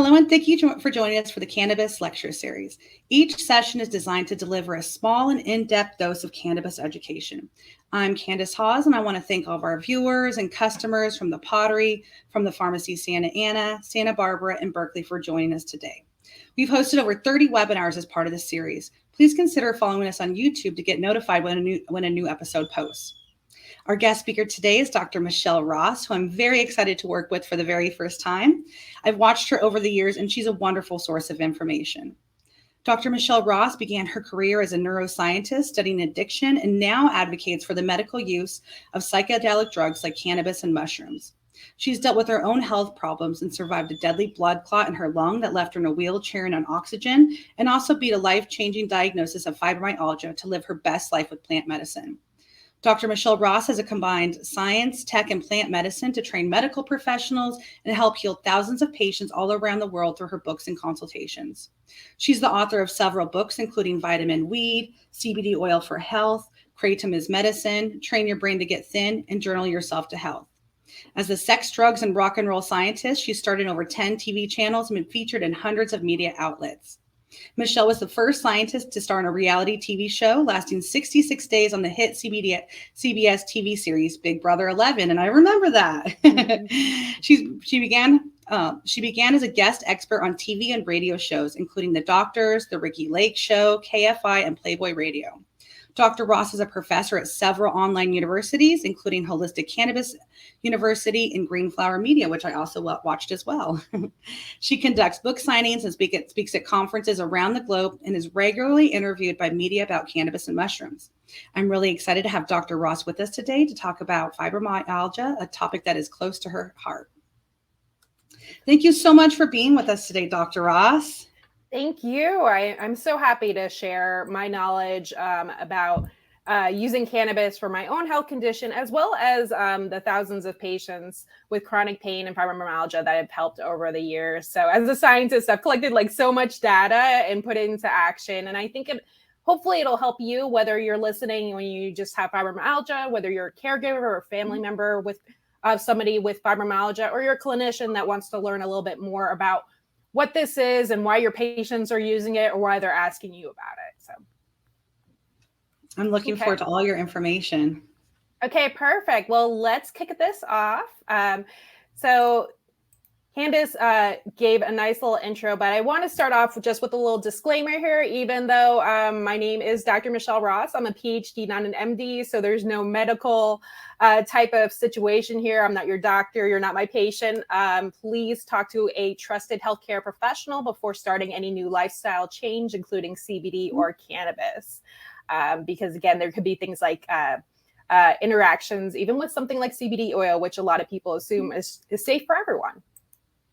Hello, and thank you for joining us for the Cannabis Lecture Series. Each session is designed to deliver a small and in-depth dose of cannabis education. I'm Candace Hawes, and I want to thank all of our viewers and customers from the Pottery, from the Pharmacy Santa Ana, Santa Barbara, and Berkeley for joining us today. We've hosted over 30 webinars as part of this series. Please consider following us on YouTube to get notified when a new episode posts. Our guest speaker today is Dr. Michelle Ross, who I'm very excited to work with for the very first time. I've watched her over the years, and she's a wonderful source of information. Dr. Michelle Ross began her career as a neuroscientist studying addiction and now advocates for the medical use of psychedelic drugs like cannabis and mushrooms. She's dealt with her own health problems and survived a deadly blood clot in her lung that left her in a wheelchair and on oxygen, and also beat a life-changing diagnosis of fibromyalgia to live her best life with plant medicine. Dr. Michelle Ross has combined science, tech, and plant medicine to train medical professionals and help heal thousands of patients all around the world through her books and consultations. She's the author of several books, including Vitamin Weed, CBD Oil for Health, Kratom is Medicine, Train Your Brain to Get Thin, and Journal Yourself to Health. As a sex, drugs, and rock and roll scientist, she starred in over 10 TV channels and been featured in hundreds of media outlets. Michelle was the first scientist to star in a reality TV show lasting 66 days on the hit CBS TV series Big Brother 11, and I remember that. She began as a guest expert on TV and radio shows, including The Doctors, The Ricky Lake Show, KFI, and Playboy Radio. Dr. Ross is a professor at several online universities, including Holistic Cannabis University and Greenflower Media, which I also watched as well. She conducts book signings and speaks at conferences around the globe and is regularly interviewed by media about cannabis and mushrooms. I'm really excited to have Dr. Ross with us today to talk about fibromyalgia, a topic that is close to her heart. Thank you so much for being with us today, Dr. Ross. Thank you. I'm so happy to share my knowledge about using cannabis for my own health condition, as well as the thousands of patients with chronic pain and fibromyalgia that I've helped over the years. So as a scientist, I've collected so much data and put it into action. And I think hopefully it'll help you, whether you're listening when you just have fibromyalgia, whether you're a caregiver or a family member with somebody with fibromyalgia, or you're a clinician that wants to learn a little bit more about what this is and why your patients are using it or why they're asking you about it. So I'm looking forward to all your information. Okay, perfect. Well, let's kick this off. So Candace gave a nice little intro, but I want to start off just with a little disclaimer here, even though my name is Dr. Michelle Ross. I'm a PhD, not an MD, so there's no medical type of situation here. I'm not your doctor. You're not my patient. Please talk to a trusted healthcare professional before starting any new lifestyle change, including CBD or cannabis. Because again, there could be things like interactions, even with something like CBD oil, which a lot of people assume is safe for everyone.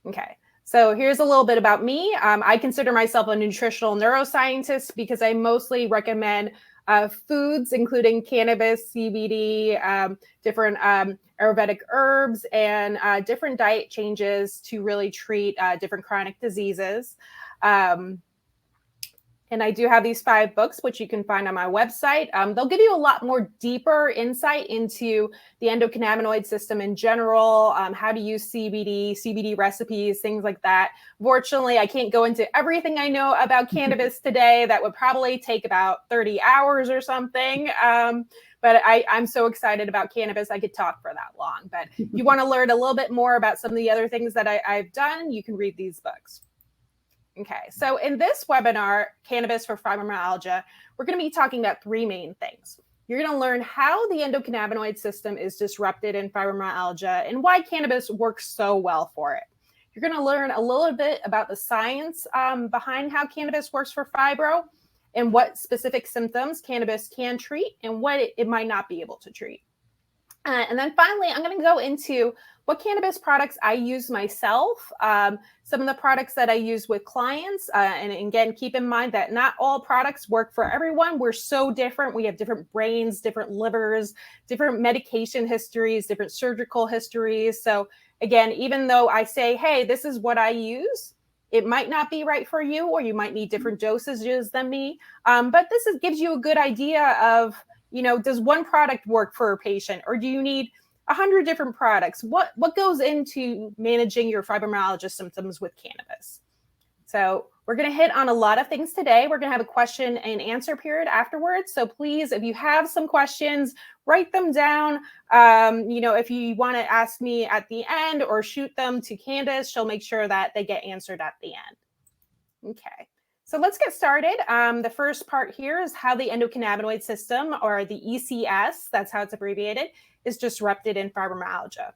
Okay, so here's a little bit about me. I consider myself a nutritional neuroscientist because I mostly recommend foods, including cannabis, CBD, different Ayurvedic herbs, and different diet changes to really treat different chronic diseases. And I do have these 5 books, which you can find on my website. They'll give you a lot more deeper insight into the endocannabinoid system in general, how to use CBD recipes, things like that. Fortunately, I can't go into everything I know about cannabis today. That would probably take about 30 hours or something. But I'm so excited about cannabis, I could talk for that long. But if you want to learn a little bit more about some of the other things that I've done, you can read these books. Okay, so in this webinar, Cannabis for Fibromyalgia, we're going to be talking about 3 main things. You're going to learn how the endocannabinoid system is disrupted in fibromyalgia and why cannabis works so well for it. You're going to learn a little bit about the science behind how cannabis works for fibro and what specific symptoms cannabis can treat and what it might not be able to treat. And then finally, I'm going to go into what cannabis products I use myself, some of the products that I use with clients. And again, keep in mind that not all products work for everyone. We're so different. We have different brains, different livers, different medication histories, different surgical histories. So again, even though I say, hey, this is what I use, it might not be right for you, or you might need different dosages than me. But gives you a good idea of, does one product work for a patient, or do you need 100 different products. What goes into managing your fibromyalgia symptoms with cannabis? So we're going to hit on a lot of things today. We're going to have a question and answer period afterwards. So please, if you have some questions, write them down. If you want to ask me at the end or shoot them to Candace, she'll make sure that they get answered at the end. Okay. So let's get started. The first part here is how the endocannabinoid system, or the ECS, that's how it's abbreviated, is disrupted in fibromyalgia.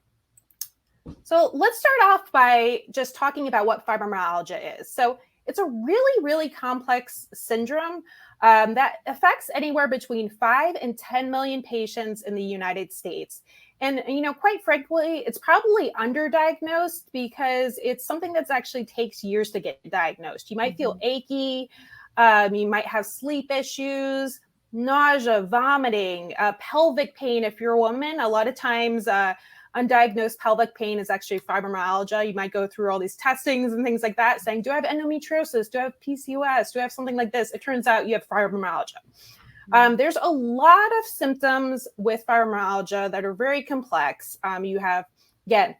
So let's start off by just talking about what fibromyalgia is. So it's a really, really complex syndrome that affects anywhere between 5 and 10 million patients in the United States. And, quite frankly, it's probably underdiagnosed because it's something that actually takes years to get diagnosed. You might feel achy, you might have sleep issues, nausea, vomiting, pelvic pain. If you're a woman, a lot of times undiagnosed pelvic pain is actually fibromyalgia. You might go through all these testings and things like that saying, do I have endometriosis? Do I have PCOS? Do I have something like this? It turns out you have fibromyalgia. There's a lot of symptoms with fibromyalgia that are very complex. You have, again,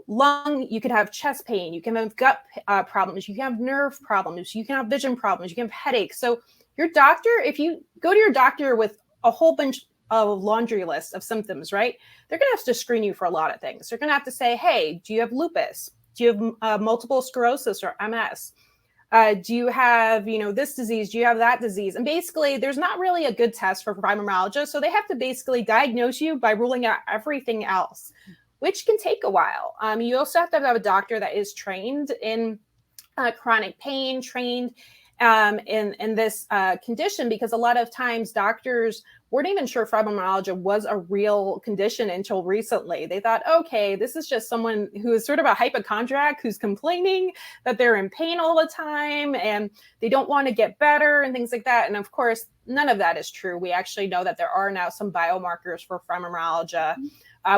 lung, you can have chest pain, you can have gut problems, you can have nerve problems, you can have vision problems, you can have headaches. So your doctor, if you go to your doctor with a whole bunch a laundry list of symptoms, right? They're going to have to screen you for a lot of things. They're going to have to say, hey, do you have lupus? Do you have multiple sclerosis or MS? Do you have, this disease? Do you have that disease? And basically, there's not really a good test for fibromyalgia. So they have to basically diagnose you by ruling out everything else, which can take a while. You also have to have a doctor that is trained in chronic pain, trained in this condition, because a lot of times doctors weren't even sure fibromyalgia was a real condition until recently. They thought, okay, this is just someone who is sort of a hypochondriac who's complaining that they're in pain all the time and they don't want to get better and things like that. And of course, none of that is true. We actually know that there are now some biomarkers for fibromyalgia.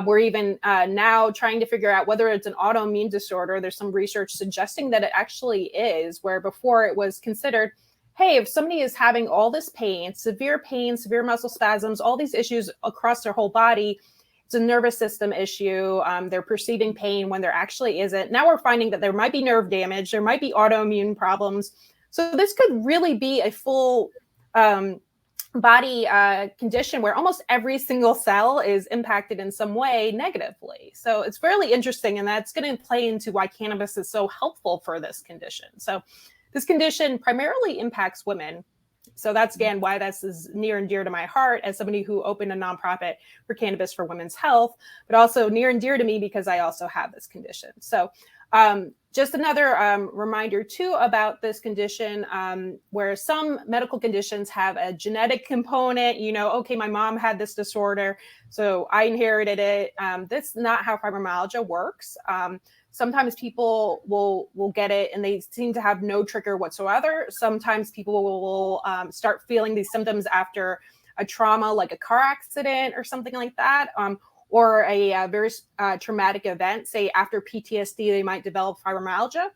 We're even now trying to figure out whether it's an autoimmune disorder. There's some research suggesting that it actually is, where before it was considered, hey, if somebody is having all this pain, severe muscle spasms, all these issues across their whole body, it's a nervous system issue. They're perceiving pain when there actually isn't. Now we're finding that there might be nerve damage. There might be autoimmune problems. So this could really be a full body condition where almost every single cell is impacted in some way negatively. So it's fairly interesting, and that's going to play into why cannabis is so helpful for this condition. So this condition primarily impacts women. So that's, again, why this is near and dear to my heart as somebody who opened a nonprofit for cannabis for women's health, but also near and dear to me because I also have this condition. So just another reminder too about this condition, where some medical conditions have a genetic component, okay, my mom had this disorder, so I inherited it. That's not how fibromyalgia works. Sometimes people will get it and they seem to have no trigger whatsoever. Sometimes people will start feeling these symptoms after a trauma, like a car accident or something like that, or a very traumatic event. Say after PTSD, they might develop fibromyalgia.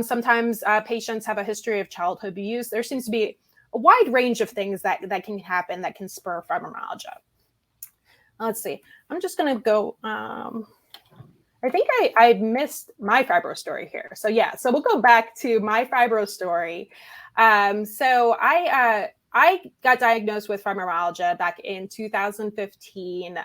Sometimes patients have a history of childhood abuse. There seems to be a wide range of things that can happen that can spur fibromyalgia. Let's see. I'm just going to go... I think I missed my fibro story here. So yeah, so we'll go back to my fibro story. So I got diagnosed with fibromyalgia back in 2015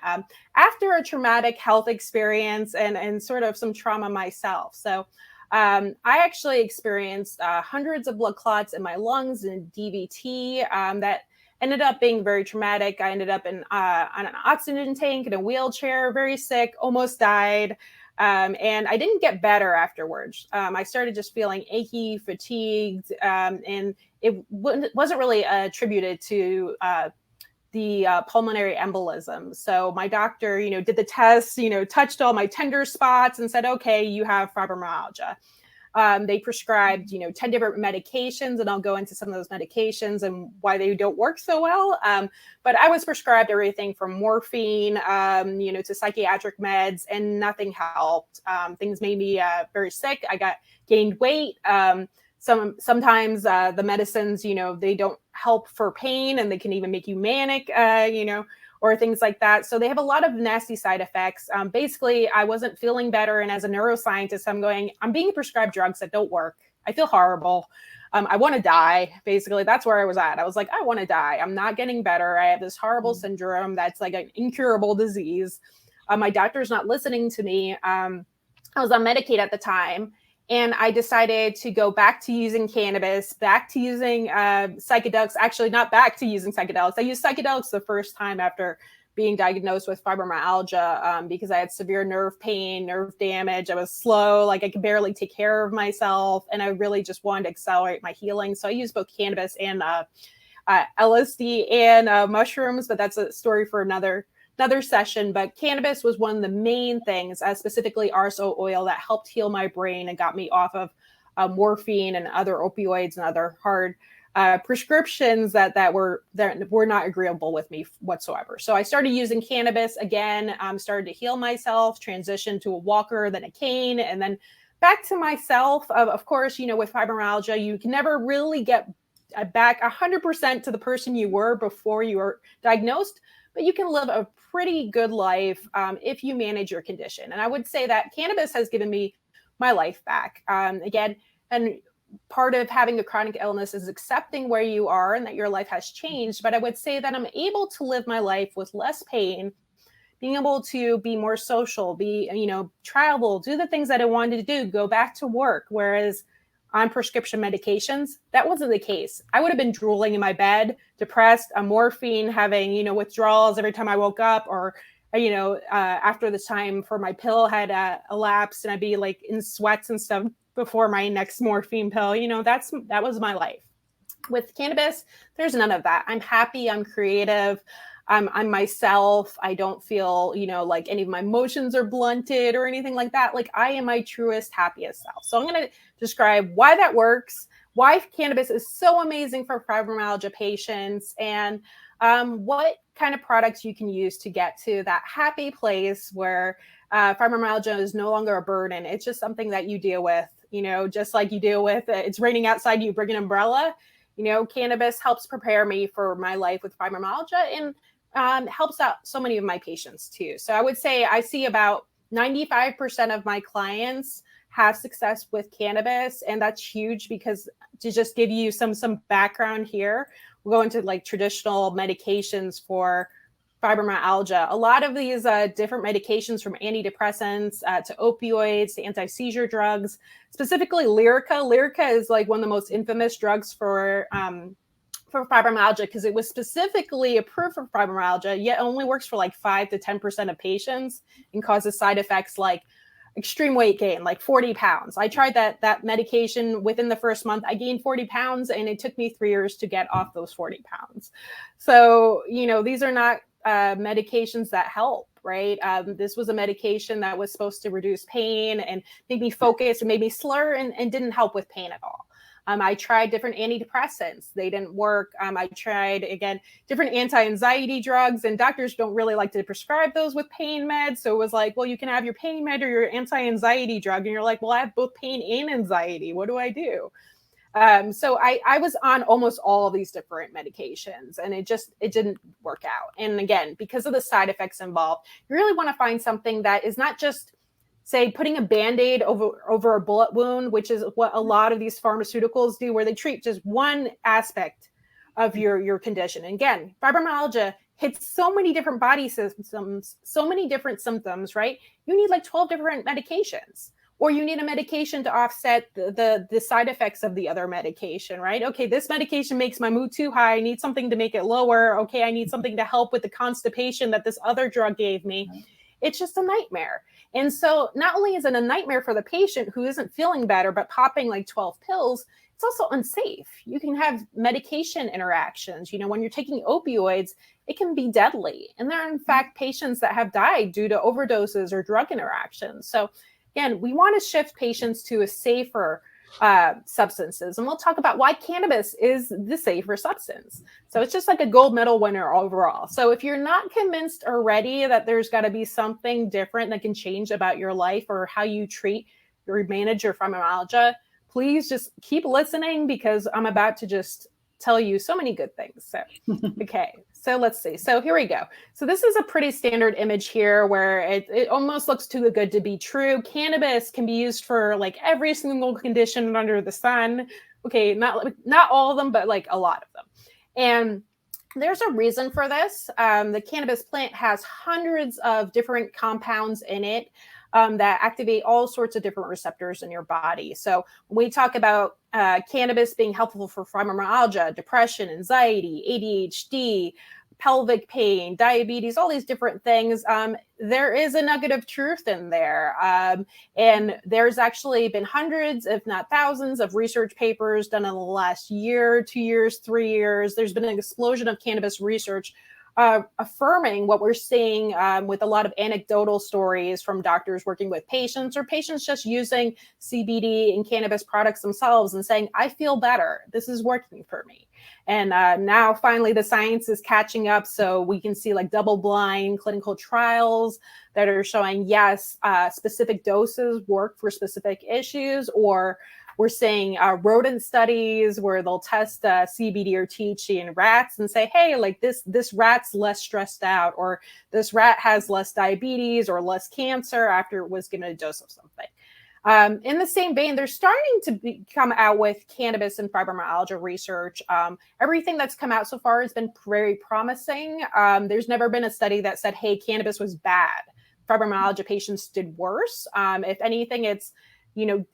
after a traumatic health experience and sort of some trauma myself. So I actually experienced hundreds of blood clots in my lungs and DVT that ended up being very traumatic. I ended up on an oxygen tank in a wheelchair, very sick, almost died. And I didn't get better afterwards. I started just feeling achy, fatigued, and it wasn't really attributed to the pulmonary embolism. So my doctor, did the tests, touched all my tender spots and said, okay, you have fibromyalgia. They prescribed, 10 different medications, and I'll go into some of those medications and why they don't work so well. But I was prescribed everything from morphine, to psychiatric meds, and nothing helped. Things made me very sick. I gained weight. Sometimes the medicines, they don't help for pain, and they can even make you manic, or things like that. So they have a lot of nasty side effects. Basically, I wasn't feeling better. And as a neuroscientist, I'm being prescribed drugs that don't work. I feel horrible. I want to die. Basically, that's where I was at. I was like, I want to die. I'm not getting better. I have this horrible syndrome that's like an incurable disease. My doctor's not listening to me. I was on Medicaid at the time. And I decided to go back to using cannabis, back to using psychedelics. Actually, not back to using psychedelics. I used psychedelics the first time after being diagnosed with fibromyalgia because I had severe nerve pain, nerve damage. I was slow, like I could barely take care of myself. And I really just wanted to accelerate my healing. So I used both cannabis and LSD and mushrooms, but that's a story for another session. But cannabis was one of the main things, specifically RSO oil, that helped heal my brain and got me off of morphine and other opioids and other hard prescriptions that were not agreeable with me whatsoever. So I started using cannabis again, started to heal myself, transitioned to a walker, then a cane, and then back to myself. Of course, with fibromyalgia, you can never really get back 100% to the person you were before you were diagnosed, but you can live a pretty good life if you manage your condition. And I would say that cannabis has given me my life back. Again, and part of having a chronic illness is accepting where you are and that your life has changed. But I would say that I'm able to live my life with less pain, being able to be more social, travel, do the things that I wanted to do, go back to work. Whereas on prescription medications, that wasn't the case. I would have been drooling in my bed, depressed, on morphine, having, withdrawals every time I woke up, or, after the time for my pill had elapsed, and I'd be like in sweats and stuff before my next morphine pill. That was my life. With cannabis, there's none of that. I'm happy. I'm creative. I'm myself. I don't feel, like any of my emotions are blunted or anything like that. Like I am my truest, happiest self. So I'm going to describe why that works, why cannabis is so amazing for fibromyalgia patients, and what kind of products you can use to get to that happy place where fibromyalgia is no longer a burden. It's just something that you deal with, just like you deal with it's raining outside, you bring an umbrella. Cannabis helps prepare me for my life with fibromyalgia and helps out so many of my patients too. So I would say I see about 95% of my clients have success with cannabis. And that's huge, because to just give you some background here, we'll go into like traditional medications for fibromyalgia. A lot of these different medications, from antidepressants to opioids to anti-seizure drugs, specifically Lyrica. Lyrica is like one of the most infamous drugs for fibromyalgia, because it was specifically approved for fibromyalgia, yet only works for like 5 to 10% of patients and causes side effects like extreme weight gain, like 40 pounds. I tried that medication within the first month. I gained 40 pounds, and it took me 3 years to get off those 40 pounds. So, these are not medications that help, right? This was a medication that was supposed to reduce pain and make me focus and made me slur and didn't help with pain at all. I tried different antidepressants. They didn't work. I tried, again, different anti-anxiety drugs, and doctors don't really like to prescribe those with pain meds. So it was like, well, you can have your pain med or your anti-anxiety drug. And you're like, well, I have both pain and anxiety. What do I do? So I was on almost all of these different medications, and it didn't work out. And again, because of the side effects involved, you really want to find something that is not just, say, putting a Band-Aid over a bullet wound, which is what a lot of these pharmaceuticals do, where they treat just one aspect of your condition. And again, fibromyalgia hits so many different body systems, so many different symptoms, right? You need like 12 different medications, or you need a medication to offset the side effects of the other medication, right? Okay, this medication makes my mood too high. I need something to make it lower. Okay, I need something to help with the constipation that this other drug gave me. It's just a nightmare. And so not only is it a nightmare for the patient who isn't feeling better, but popping like 12 pills, it's also unsafe. You can have medication interactions. When you're taking opioids, it can be deadly. And there are, in fact, patients that have died due to overdoses or drug interactions. So again, we want to shift patients to a safer substances. And we'll talk about why cannabis is the safer substance. So it's just like a gold medal winner overall. So if you're not convinced already that there's got to be something different that can change about your life or how you treat or manage your fibromyalgia, please just keep listening, because I'm about to just tell you so many good things. So, okay, so let's see. So here we go. So this is a pretty standard image here where it almost looks too good to be true. Cannabis can be used for like every single condition under the sun. Okay, not all of them, but like a lot of them. And there's a reason for this. The cannabis plant has hundreds of different compounds in it that activate all sorts of different receptors in your body. So when we talk about cannabis being helpful for fibromyalgia, depression, anxiety, ADHD, pelvic pain, diabetes, all these different things, there is a nugget of truth in there. And there's actually been hundreds, if not thousands, of research papers done in the last year, 2 years, 3 years. There's been an explosion of cannabis research affirming what we're seeing with a lot of anecdotal stories from doctors working with patients or patients just using CBD and cannabis products themselves and saying, I feel better. This is working for me. And now finally the science is catching up. So we can see like double-blind clinical trials that are showing, yes, specific doses work for specific issues, or we're seeing rodent studies where they'll test CBD or THC in rats and say, hey, like this rat's less stressed out, or this rat has less diabetes or less cancer after it was given a dose of something. In the same vein, they're starting to come out with cannabis and fibromyalgia research. Everything that's come out so far has been very promising. There's never been a study that said, hey, cannabis was bad. Fibromyalgia patients did worse. If anything, it's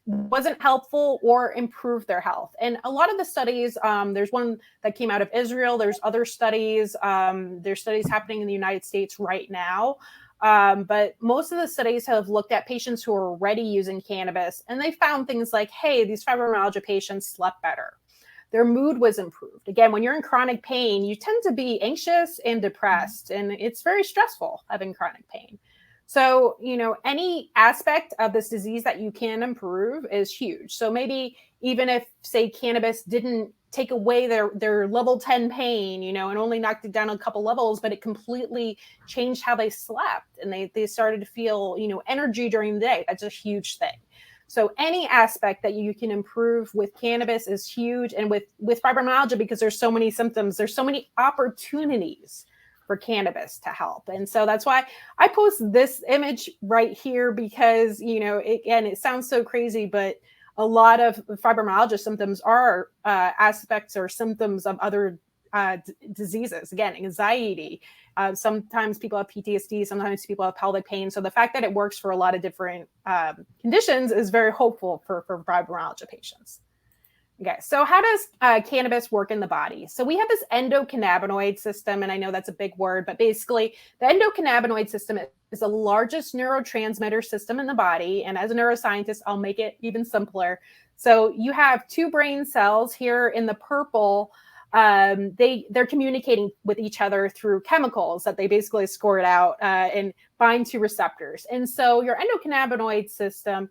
wasn't helpful or improved their health. And a lot of the studies, there's one that came out of Israel. There's other studies. There's studies happening in the United States right now. But most of the studies have looked at patients who are already using cannabis, and they found things like, hey, these fibromyalgia patients slept better. Their mood was improved. Again, when you're in chronic pain, you tend to be anxious and depressed, and it's very stressful having chronic pain. So, any aspect of this disease that you can improve is huge. So maybe even if, say, cannabis didn't take away their level 10 pain, and only knocked it down a couple levels, but it completely changed how they slept, and they started to feel, energy during the day. That's a huge thing. So any aspect that you can improve with cannabis is huge. And with fibromyalgia, because there's so many symptoms, there's so many opportunities for cannabis to help. And so that's why I post this image right here, because, it sounds so crazy, but a lot of fibromyalgia symptoms are aspects or symptoms of other diseases. Again, anxiety. Sometimes people have PTSD. Sometimes people have pelvic pain. So the fact that it works for a lot of different conditions is very hopeful for fibromyalgia patients. Okay, so how does cannabis work in the body? So we have this endocannabinoid system, and I know that's a big word, but basically the endocannabinoid system is the largest neurotransmitter system in the body. And as a neuroscientist, I'll make it even simpler. So you have two brain cells here in the purple. They're communicating with each other through chemicals that they basically squirt out and bind to receptors. And so your endocannabinoid system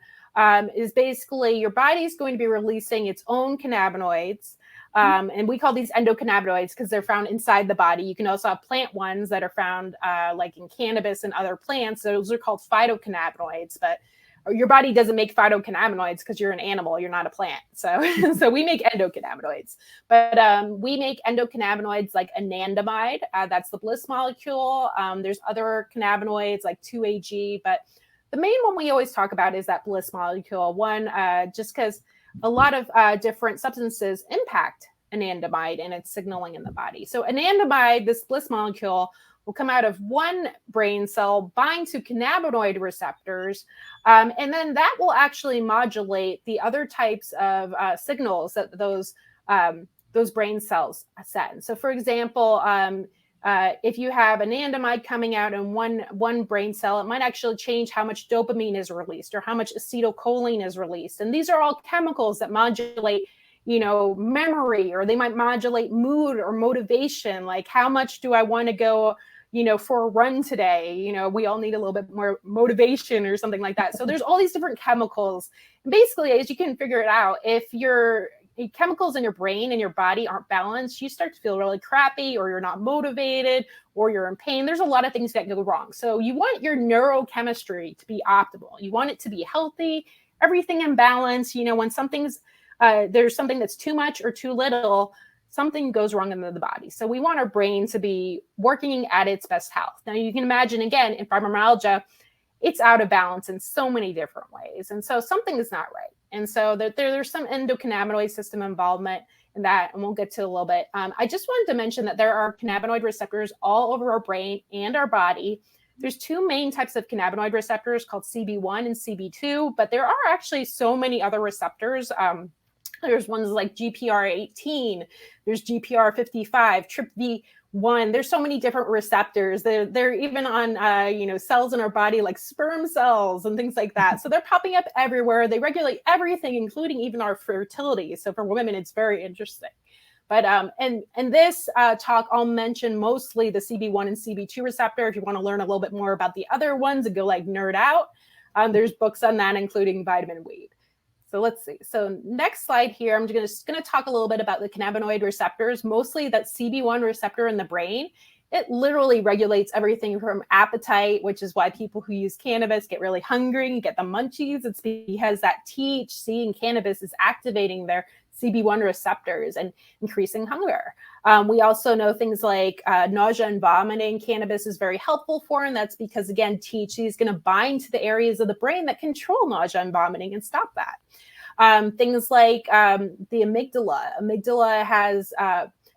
is basically your body's going to be releasing its own cannabinoids. And we call these endocannabinoids because they're found inside the body. You can also have plant ones that are found like in cannabis and other plants. Those are called phytocannabinoids, but your body doesn't make phytocannabinoids because you're an animal, you're not a plant. So we make endocannabinoids, but we make endocannabinoids like anandamide. That's the bliss molecule. There's other cannabinoids like 2-AG, but the main one we always talk about is that bliss molecule one, just because a lot of different substances impact anandamide and its signaling in the body. So anandamide, this bliss molecule, will come out of one brain cell, bind to cannabinoid receptors, and then that will actually modulate the other types of signals that those brain cells send. So for example, if you have anandamide coming out in one brain cell, it might actually change how much dopamine is released or how much acetylcholine is released. And these are all chemicals that modulate, memory, or they might modulate mood or motivation. Like, how much do I want to go, for a run today? We all need a little bit more motivation or something like that. So there's all these different chemicals. And basically, as you can figure it out, if your chemicals in your brain and your body aren't balanced, you start to feel really crappy, or you're not motivated, or you're in pain. There's a lot of things that go wrong. So you want your neurochemistry to be optimal. You want it to be healthy, everything in balance. When something's there's something that's too much or too little, something goes wrong in the body. So we want our brain to be working at its best health. Now you can imagine, again, in fibromyalgia, it's out of balance in so many different ways. And so something is not right. And so there's some endocannabinoid system involvement in that, and we'll get to a little bit. I just wanted to mention that there are cannabinoid receptors all over our brain and our body. There's two main types of cannabinoid receptors called CB1 and CB2, but there are actually so many other receptors. There's ones like GPR18, there's GPR55, TRPV1. There's so many different receptors. They're even on cells in our body like sperm cells and things like that. So they're popping up everywhere. They regulate everything, including even our fertility. So for women, it's very interesting. But and this talk, I'll mention mostly the CB1 and CB2 receptor. If you want to learn a little bit more about the other ones and go like nerd out, there's books on that, including Vitamin Weed. So let's see. So next slide here, I'm just going to talk a little bit about the cannabinoid receptors, mostly that CB1 receptor in the brain. It literally regulates everything from appetite, which is why people who use cannabis get really hungry and get the munchies. It's because that THC in cannabis is activating their CB1 receptors and increasing hunger. We also know things like nausea and vomiting. Cannabis is very helpful for, and that's because, again, THC is going to bind to the areas of the brain that control nausea and vomiting and stop that. Things like the amygdala. Amygdala has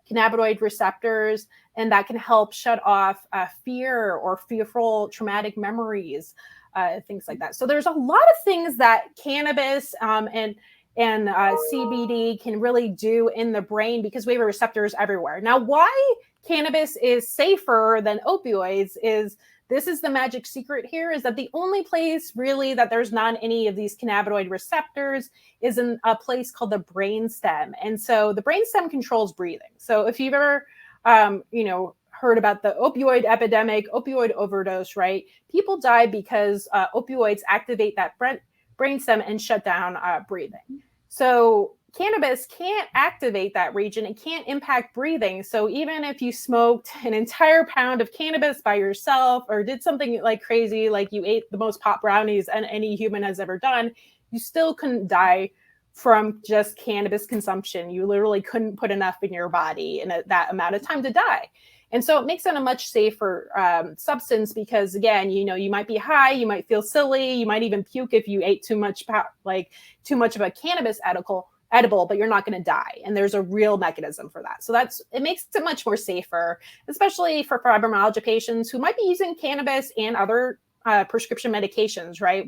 cannabinoid receptors, and that can help shut off fear or fearful traumatic memories, things like that. So there's a lot of things that cannabis and CBD can really do in the brain because we have receptors everywhere. Now, why cannabis is safer than opioids is this is the magic secret here, is that the only place really that there's not any of these cannabinoid receptors is in a place called the brainstem. And so the brainstem controls breathing. So if you've ever, heard about the opioid epidemic, opioid overdose, right? People die because opioids activate that brainstem and shut down breathing. So cannabis can't activate that region. It can't impact breathing. So even if you smoked an entire pound of cannabis by yourself or did something like crazy, like you ate the most pot brownies any human has ever done, you still couldn't die from just cannabis consumption. You literally couldn't put enough in your body in that amount of time to die. And so it makes it a much safer substance because, again, you might be high, you might feel silly, you might even puke if you ate too much of a cannabis edible, but you're not going to die. And there's a real mechanism for that. So it makes it much more safer, especially for fibromyalgia patients who might be using cannabis and other prescription medications, right?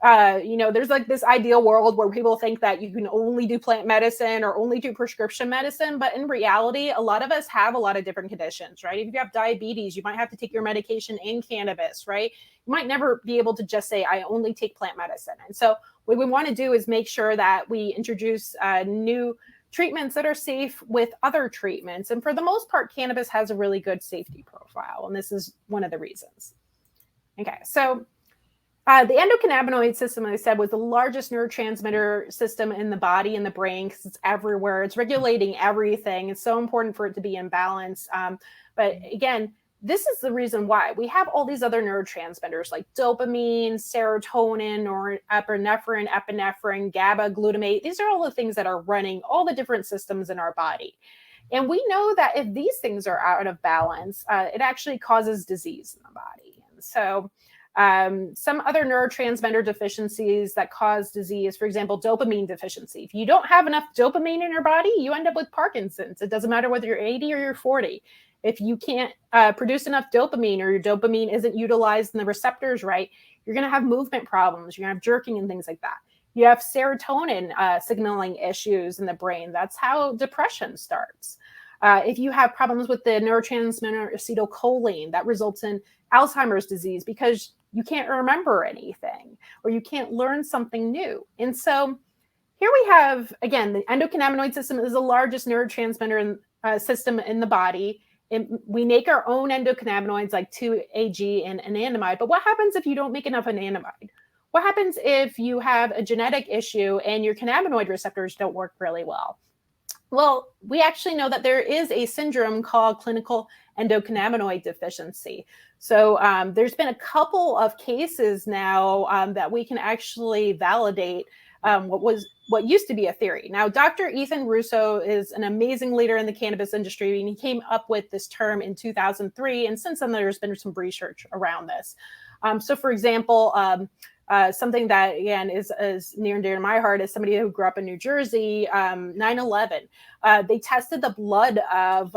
There's like this ideal world where people think that you can only do plant medicine or only do prescription medicine. But in reality, a lot of us have a lot of different conditions, right? If you have diabetes, you might have to take your medication and cannabis, right? You might never be able to just say, I only take plant medicine. And so what we want to do is make sure that we introduce new treatments that are safe with other treatments. And for the most part, cannabis has a really good safety profile. And this is one of the reasons. Okay, so the endocannabinoid system, as I said, was the largest neurotransmitter system in the body and the brain because it's everywhere. It's regulating everything. It's so important for it to be in balance. But again, this is the reason why we have all these other neurotransmitters like dopamine, serotonin, or epinephrine, GABA, glutamate. These are all the things that are running all the different systems in our body. And we know that if these things are out of balance, it actually causes disease in the body. And so some other neurotransmitter deficiencies that cause disease, for example, dopamine deficiency. If you don't have enough dopamine in your body, you end up with Parkinson's. It doesn't matter whether you're 80 or you're 40. If you can't produce enough dopamine or your dopamine isn't utilized in the receptors right, you're going to have movement problems. You're going to have jerking and things like that. You have serotonin signaling issues in the brain. That's how depression starts. If you have problems with the neurotransmitter acetylcholine, that results in Alzheimer's disease because you can't remember anything or you can't learn something new. And so here we have, again, the endocannabinoid system is the largest neurotransmitter system in the body. And we make our own endocannabinoids like 2-AG and anandamide. But what happens if you don't make enough anandamide? What happens if you have a genetic issue and your cannabinoid receptors don't work really well? Well, we actually know that there is a syndrome called clinical endocannabinoid deficiency. So there's been a couple of cases now that we can actually validate what used to be a theory. Now, Dr. Ethan Russo is an amazing leader in the cannabis industry, and he came up with this term in 2003. And since then, there's been some research around this. So, for example, something that, again, is near and dear to my heart as somebody who grew up in New Jersey, 9/11. They tested the blood of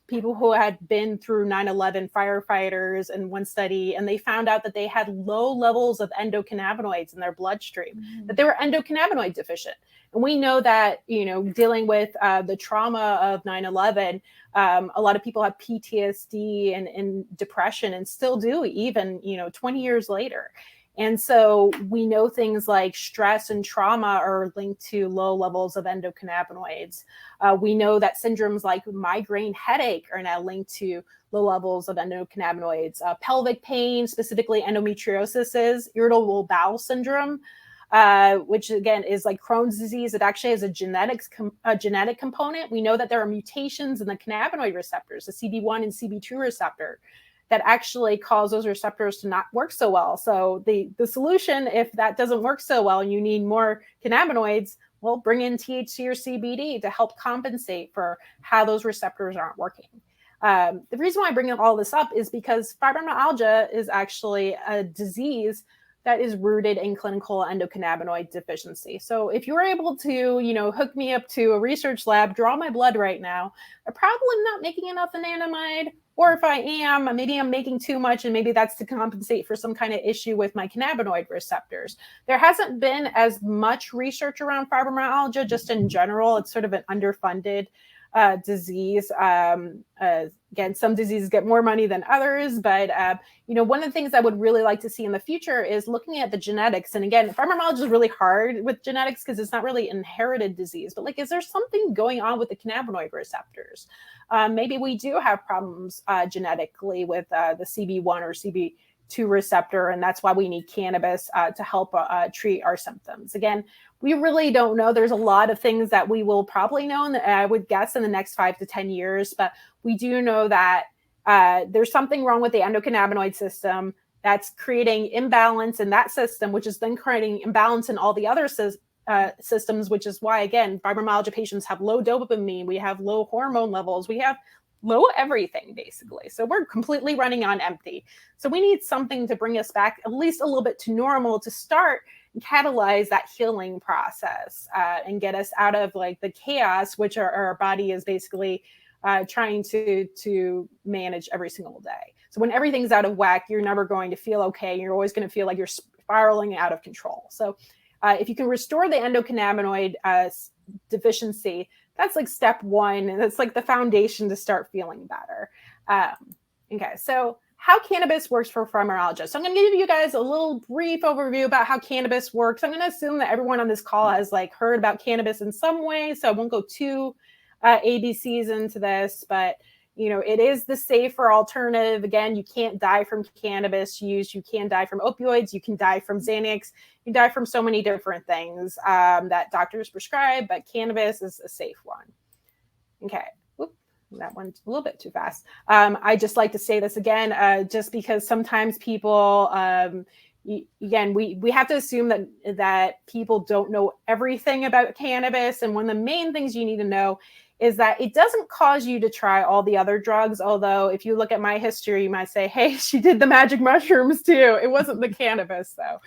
people who had been through 9/11, firefighters in one study, and they found out that they had low levels of endocannabinoids in their bloodstream, that they were endocannabinoid deficient. And we know that, dealing with the trauma of 9/11, a lot of people have PTSD and depression and still do even, 20 years later. And so we know things like stress and trauma are linked to low levels of endocannabinoids. We know that syndromes like migraine headache are now linked to low levels of endocannabinoids. Pelvic pain, specifically endometriosis, irritable bowel syndrome, which again is like Crohn's disease. It actually has a genetic component. We know that there are mutations in the cannabinoid receptors, the CB1 and CB2 receptor, that actually cause those receptors to not work so well. So the solution, if that doesn't work so well and you need more cannabinoids, well, bring in THC or CBD to help compensate for how those receptors aren't working. The reason why I bring all this up is because fibromyalgia is actually a disease that is rooted in clinical endocannabinoid deficiency. So if you were able to, hook me up to a research lab, draw my blood right now, I probably am not making enough anandamide, or if I am, maybe I'm making too much, and maybe that's to compensate for some kind of issue with my cannabinoid receptors. There hasn't been as much research around fibromyalgia, just in general. It's sort of an underfunded disease. Again, some diseases get more money than others, but one of the things I would really like to see in the future is looking at the genetics. And again, fibromyalgia is really hard with genetics because it's not really inherited disease, but is there something going on with the cannabinoid receptors? Maybe we do have problems genetically with the CB1 or CB2 receptor, and that's why we need cannabis to help treat our symptoms. Again, we really don't know. There's a lot of things that we will probably know, I would guess, in the next 5 to 10 years. But we do know that there's something wrong with the endocannabinoid system that's creating imbalance in that system, which is then creating imbalance in all the other systems, which is why, again, fibromyalgia patients have low dopamine, we have low hormone levels, we have low everything, basically. So we're completely running on empty. So we need something to bring us back at least a little bit to normal to start and catalyze that healing process and get us out of the chaos, which our body is basically trying to manage every single day. So when everything's out of whack, you're never going to feel okay. You're always going to feel like you're spiraling out of control. So if you can restore the endocannabinoid deficiency, that's step one. And that's the foundation to start feeling better. Okay, so how cannabis works for fibromyalgia. So I'm going to give you guys a little brief overview about how cannabis works. I'm going to assume that everyone on this call has heard about cannabis in some way, so I won't go too ABCs into this, but it is the safer alternative. Again, you can't die from cannabis use. You can die from opioids. You can die from Xanax. You can die from so many different things that doctors prescribe, but cannabis is a safe one. Okay. That one's a little bit too fast. I just like to say this again, just because sometimes people, again, we have to assume that people don't know everything about cannabis. And one of the main things you need to know is that it doesn't cause you to try all the other drugs. Although if you look at my history, you might say, hey, she did the magic mushrooms too. It wasn't the cannabis though.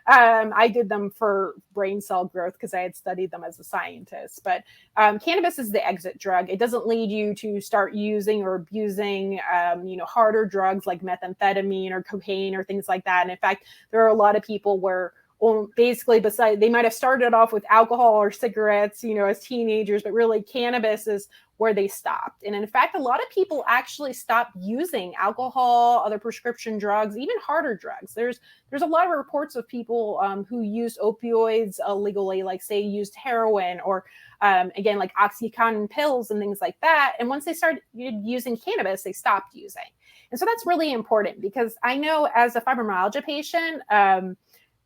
I did them for brain cell growth because I had studied them as a scientist. But cannabis is the exit drug. It doesn't lead you to start using or abusing, harder drugs like methamphetamine or cocaine or things like that. And in fact, there are a lot of people where basically they might have started off with alcohol or cigarettes, as teenagers, but really cannabis is where they stopped. And in fact, a lot of people actually stopped using alcohol, other prescription drugs, even harder drugs. There's a lot of reports of people who used opioids illegally, say used heroin or again, OxyContin pills and things like that. And once they started using cannabis, they stopped using. And so that's really important because I know as a fibromyalgia patient,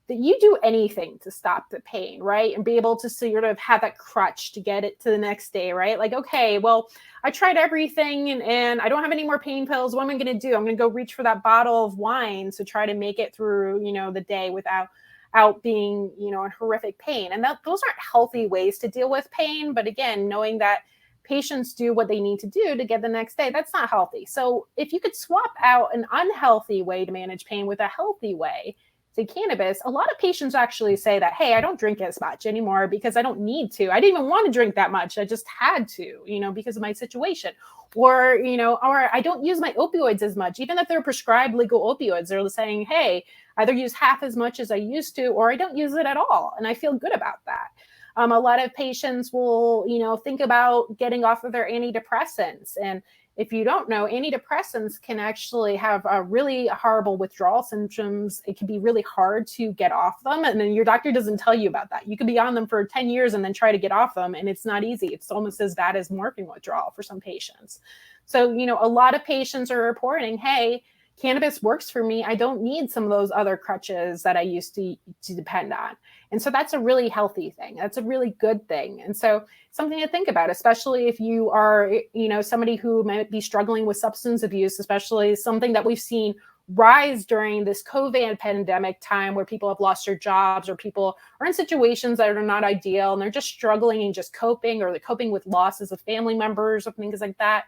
that you do anything to stop the pain, right? And be able to sort of have that crutch to get it to the next day, right? Okay, well, I tried everything and I don't have any more pain pills. What am I going to do? I'm going to go reach for that bottle of wine to try to make it through, the day without out being, in horrific pain. And those aren't healthy ways to deal with pain. But again, knowing that patients do what they need to do to get the next day, that's not healthy. So if you could swap out an unhealthy way to manage pain with a healthy way, say cannabis, a lot of patients actually say that, hey, I don't drink as much anymore because I don't need to. I didn't even want to drink that much. I just had to, because of my situation. Or, or I don't use my opioids as much. Even if they're prescribed legal opioids, they're saying, hey, either use half as much as I used to, or I don't use it at all. And I feel good about that. A lot of patients will, think about getting off of their antidepressants. And if you don't know, antidepressants can actually have a really horrible withdrawal symptoms. It can be really hard to get off them. And then your doctor doesn't tell you about that. You could be on them for 10 years and then try to get off them. And it's not easy. It's almost as bad as morphine withdrawal for some patients. So, a lot of patients are reporting, hey, cannabis works for me. I don't need some of those other crutches that I used to depend on. And so that's a really healthy thing. That's a really good thing. And so something to think about, especially if you are, somebody who might be struggling with substance abuse, especially something that we've seen rise during this COVID pandemic time where people have lost their jobs or people are in situations that are not ideal and they're just struggling and just coping, or they're coping with losses of family members or things like that.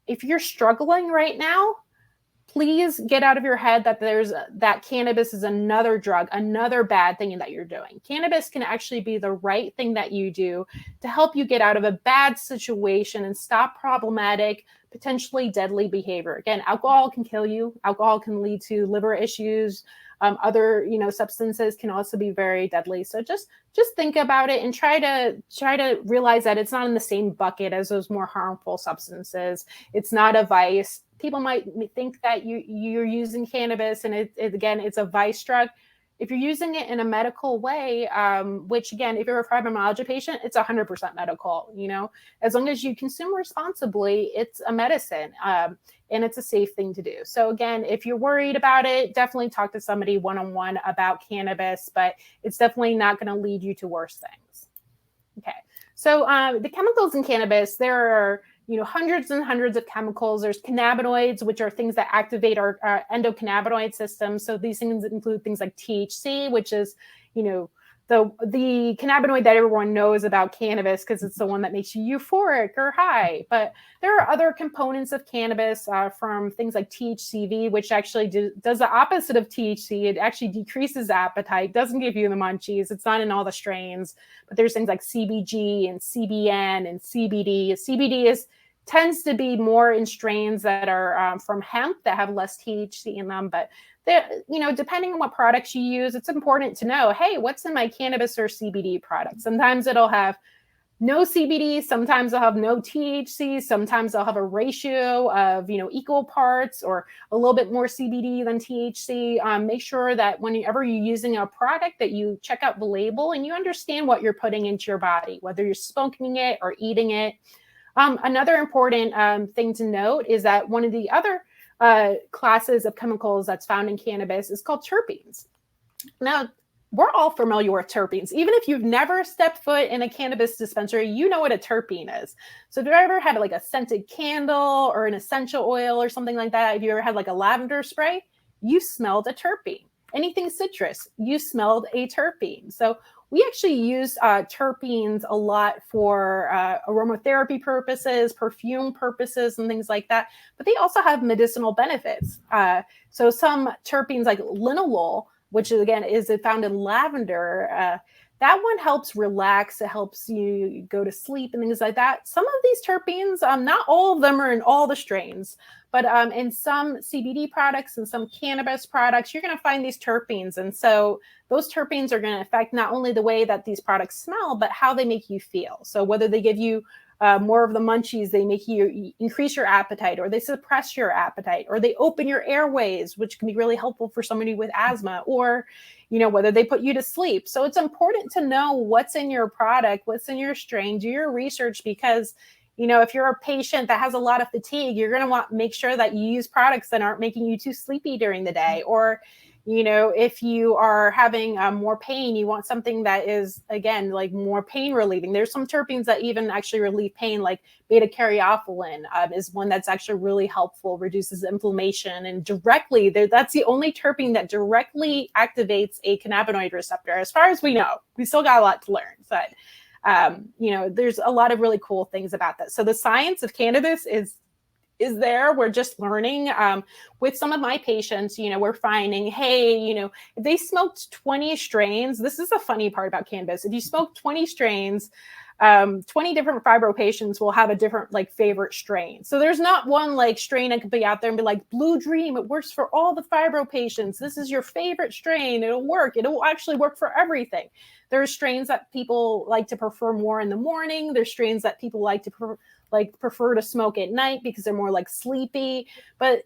If you're struggling right now, please get out of your head that that cannabis is another drug, another bad thing that you're doing. Cannabis can actually be the right thing that you do to help you get out of a bad situation and stop problematic, potentially deadly behavior. Again, alcohol can kill you. Alcohol can lead to liver issues. Other, substances can also be very deadly. So just think about it and try to realize that it's not in the same bucket as those more harmful substances. It's not a vice. People might think that you're using cannabis and it's a vice drug. If you're using it in a medical way, which again, if you're a fibromyalgia patient, it's 100% medical, as long as you consume responsibly, it's a medicine and it's a safe thing to do. So again, if you're worried about it, definitely talk to somebody one-on-one about cannabis, but it's definitely not going to lead you to worse things. Okay. So the chemicals in cannabis, there are hundreds and hundreds of chemicals. There's cannabinoids, which are things that activate our endocannabinoid system. So these things include things like THC, which is, the cannabinoid that everyone knows about cannabis because it's the one that makes you euphoric or high. But there are other components of cannabis from things like THCV, which actually does the opposite of THC. It actually decreases appetite, doesn't give you the munchies. It's not in all the strains. But there's things like CBG and CBN and CBD. CBD tends to be more in strains that are from hemp that have less THC in them. But depending on what products you use, it's important to know, hey, what's in my cannabis or CBD product? Sometimes it'll have no CBD, sometimes they'll have no THC, sometimes they'll have a ratio of, equal parts or a little bit more CBD than THC. Make sure that whenever you're using a product that you check out the label and you understand what you're putting into your body, whether you're smoking it or eating it. Another important thing to note is that one of the other classes of chemicals that's found in cannabis is called terpenes. Now, we're all familiar with terpenes. Even if you've never stepped foot in a cannabis dispensary, you know what a terpene is. So if you ever had like a scented candle or an essential oil or something like that, if you ever had like a lavender spray, you smelled a terpene. Anything citrus, you smelled a terpene. So we actually use terpenes a lot for aromatherapy purposes, perfume purposes, and things like that. But they also have medicinal benefits. So some terpenes like linalool, which again is found in lavender, that one helps relax. It helps you go to sleep and things like that. Some of these terpenes, not all of them are in all the strains, but in some CBD products and some cannabis products, you're going to find these terpenes. And so those terpenes are going to affect not only the way that these products smell, but how they make you feel. So whether they give you more of the munchies, they make you increase your appetite, or they suppress your appetite, or they open your airways, which can be really helpful for somebody with asthma, or whether they put you to sleep. So it's important to know what's in your product, what's in your strain, do your research, because if you're a patient that has a lot of fatigue, you're going to want to make sure that you use products that aren't making you too sleepy during the day. Or If you are having more pain, you want something that is, again, like more pain relieving. There's some terpenes that even actually relieve pain, like beta caryophyllene is one that's actually really helpful, reduces inflammation, and directly, that's the only terpene that directly activates a cannabinoid receptor. As far as we know, we still got a lot to learn, but there's a lot of really cool things about that. So the science of cannabis is there. We're just learning. With some of my patients, we're finding, hey, if they smoked 20 strains, this is the funny part about cannabis. If you smoke 20 strains, 20 different fibro patients will have a different favorite strain. So there's not one strain that could be out there and be like, Blue Dream, it works for all the fibro patients. This is your favorite strain. It'll work. It'll actually work for everything. There's strains that people like to prefer more in the morning. There's strains that people like to prefer to smoke at night because they're more sleepy. But,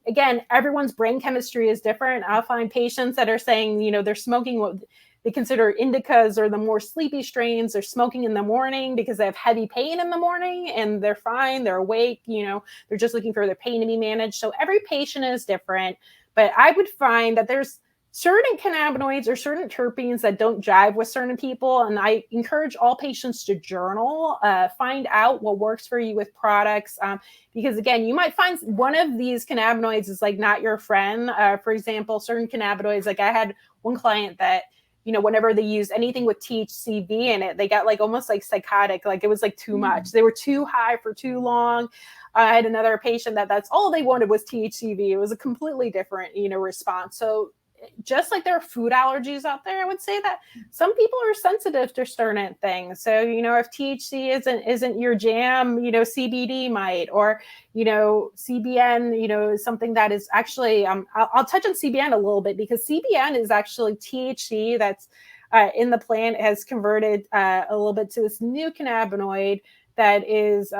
again, everyone's brain chemistry is different. I'll find patients that are saying, they're smoking what they consider indicas or the more sleepy strains. They're smoking in the morning because they have heavy pain in the morning and they're fine. They're awake. They're just looking for their pain to be managed. So every patient is different. But I would find that there's certain cannabinoids or certain terpenes that don't jive with certain people. And I encourage all patients to journal, find out what works for you with products. Because again, you might find one of these cannabinoids is not your friend. For example, certain cannabinoids, I had one client that, whenever they used anything with THCV in it, they got almost psychotic. It was too much. They were too high for too long. I had another patient that's all they wanted was THCV. It was a completely different, response. So just like there are food allergies out there, I would say that some people are sensitive to certain things. So, if THC isn't your jam, CBD might, or, CBN, something that is actually, I'll touch on CBN a little bit because CBN is actually THC that's in the plant has converted a little bit to this new cannabinoid that is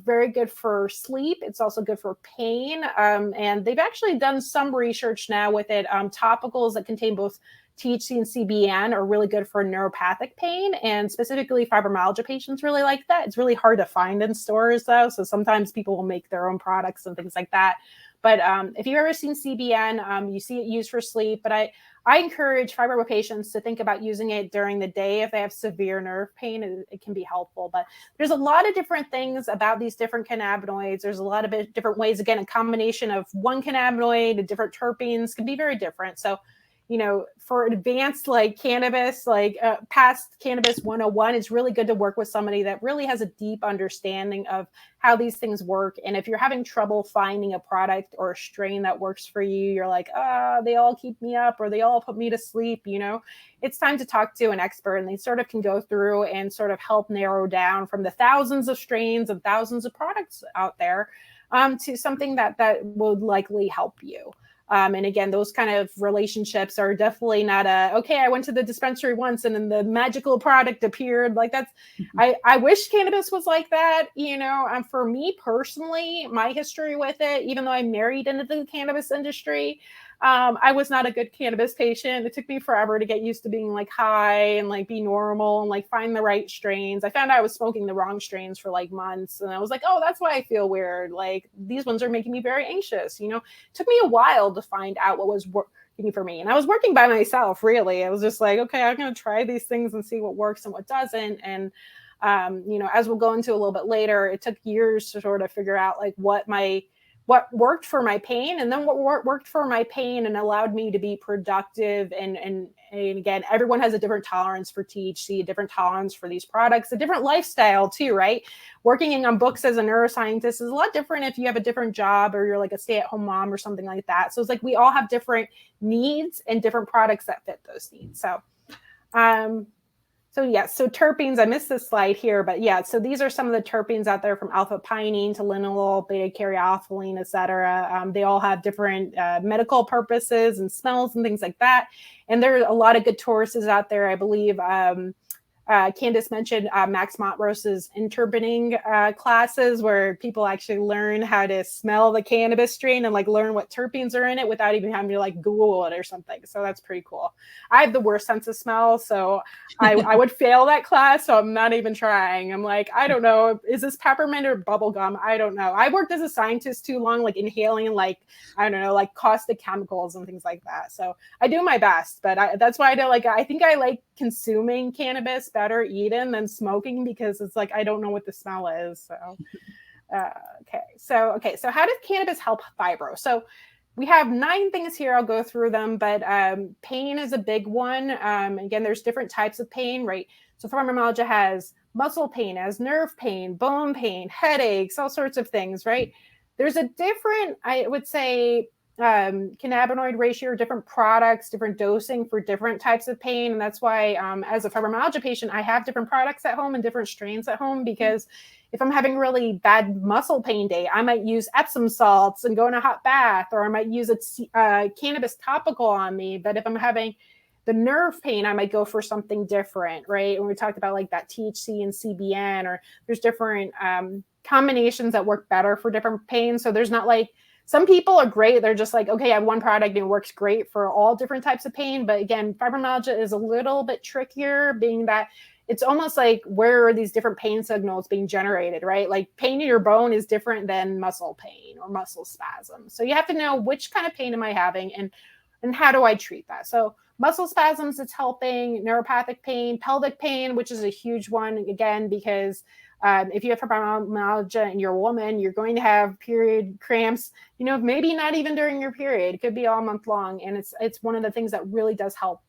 very good for sleep. It's also good for pain. And they've actually done some research now with it. Topicals that contain both THC and CBN are really good for neuropathic pain, and specifically fibromyalgia patients really like that. It's really hard to find in stores though. So sometimes people will make their own products and things like that. But if you've ever seen CBN, you see it used for sleep. But I encourage fibro patients to think about using it during the day if they have severe nerve pain. It can be helpful. But there's a lot of different things about these different cannabinoids. There's a lot of different ways. Again, a combination of one cannabinoid and different terpenes can be very different. So, for advanced cannabis, past cannabis 101, it's really good to work with somebody that really has a deep understanding of how these things work. And if you're having trouble finding a product or a strain that works for you, you're like, they all keep me up or they all put me to sleep, it's time to talk to an expert, and they sort of can go through and sort of help narrow down from the thousands of strains and thousands of products out there to something that would likely help you. And again, those kind of relationships are definitely not okay, I went to the dispensary once and then the magical product appeared. I wish cannabis was like that, for me personally, my history with it, even though I married into the cannabis industry, I was not a good cannabis patient. It took me forever to get used to being high and be normal and find the right strains. I found out I was smoking the wrong strains for months, and I was like, oh, that's why I feel weird. These ones are making me very anxious. It took me a while to find out what was working for me. And I was working by myself, really. I was just okay, I'm going to try these things and see what works and what doesn't. And, as we'll go into a little bit later, it took years to sort of figure out what worked for my pain, and then what worked for my pain and allowed me to be productive. And again, everyone has a different tolerance for THC, a different tolerance for these products, a different lifestyle too, right? Working on books as a neuroscientist is a lot different if you have a different job or you're a stay-at-home mom or something like that. So it's we all have different needs and different products that fit those needs. So terpenes, I missed this slide here, but so these are some of the terpenes out there, from alpha pinene to linalool, beta caryophyllene, et cetera. They all have different medical purposes and smells and things like that. And there are a lot of good sources out there. I believe Candace mentioned Max Montrose's interpening classes, where people actually learn how to smell the cannabis strain and like learn what terpenes are in it without even having to like Google it or something. So that's pretty cool. I have the worst sense of smell, so I would fail that class. So I'm not even trying. I'm like, I don't know, is this peppermint or bubble gum? I don't know. I worked as a scientist too long, like inhaling like, I don't know, like caustic chemicals and things like that. So I do my best, but that's why I don't like, I think I like consuming cannabis better eating than smoking, because it's like, I don't know what the smell is. So, so how does cannabis help fibro? So we have 9 things here. I'll go through them, but pain is a big one. Again, there's different types of pain, right? So fibromyalgia has muscle pain, has nerve pain, bone pain, headaches, all sorts of things, right? There's a different, I would say, cannabinoid ratio, or different products, different dosing for different types of pain. And that's why as a fibromyalgia patient, I have different products at home and different strains at home, because if I'm having really bad muscle pain day, I might use Epsom salts and go in a hot bath, or I might use a cannabis topical on me. But if I'm having the nerve pain, I might go for something different, right? And we talked about like that THC and CBN, or there's different combinations that work better for different pains. So there's not like, some people are great. They're just like, okay, I have one product and it works great for all different types of pain. But again, fibromyalgia is a little bit trickier, being that it's almost like, where are these different pain signals being generated, right? Like pain in your bone is different than muscle pain or muscle spasm. So you have to know which kind of pain am I having, and how do I treat that? So muscle spasms, it's helping. Neuropathic pain, pelvic pain, which is a huge one, again, because if you have fibromyalgia and you're a woman, you're going to have period cramps, maybe not even during your period. It could be all month long. And it's one of the things that really does help.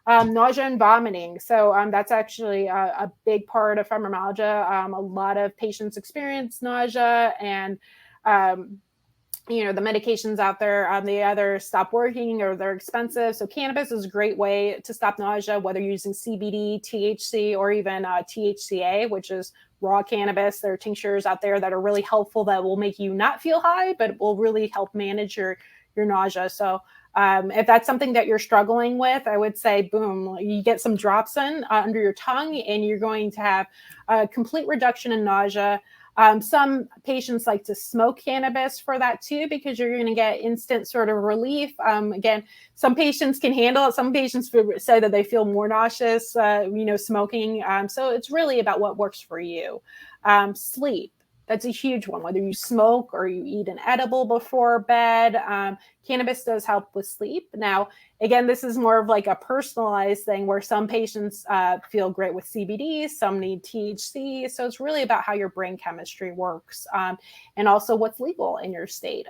Nausea and vomiting. So that's actually a big part of fibromyalgia. A lot of patients experience nausea, and the medications out there, they either stop working or they're expensive. So cannabis is a great way to stop nausea, whether you're using CBD, THC, or even THCA, which is raw cannabis. There are tinctures out there that are really helpful, that will make you not feel high, but will really help manage your nausea. So if that's something that you're struggling with, I would say, boom, you get some drops in under your tongue, and you're going to have a complete reduction in nausea. Some patients like to smoke cannabis for that too, because you're going to get instant sort of relief. Again, some patients can handle it. Some patients say that they feel more nauseous, smoking. So it's really about what works for you. Sleep. That's a huge one. Whether you smoke or you eat an edible before bed, cannabis does help with sleep. Now, again, this is more of like a personalized thing, where some patients feel great with CBD, some need THC. So it's really about how your brain chemistry works, and also what's legal in your state.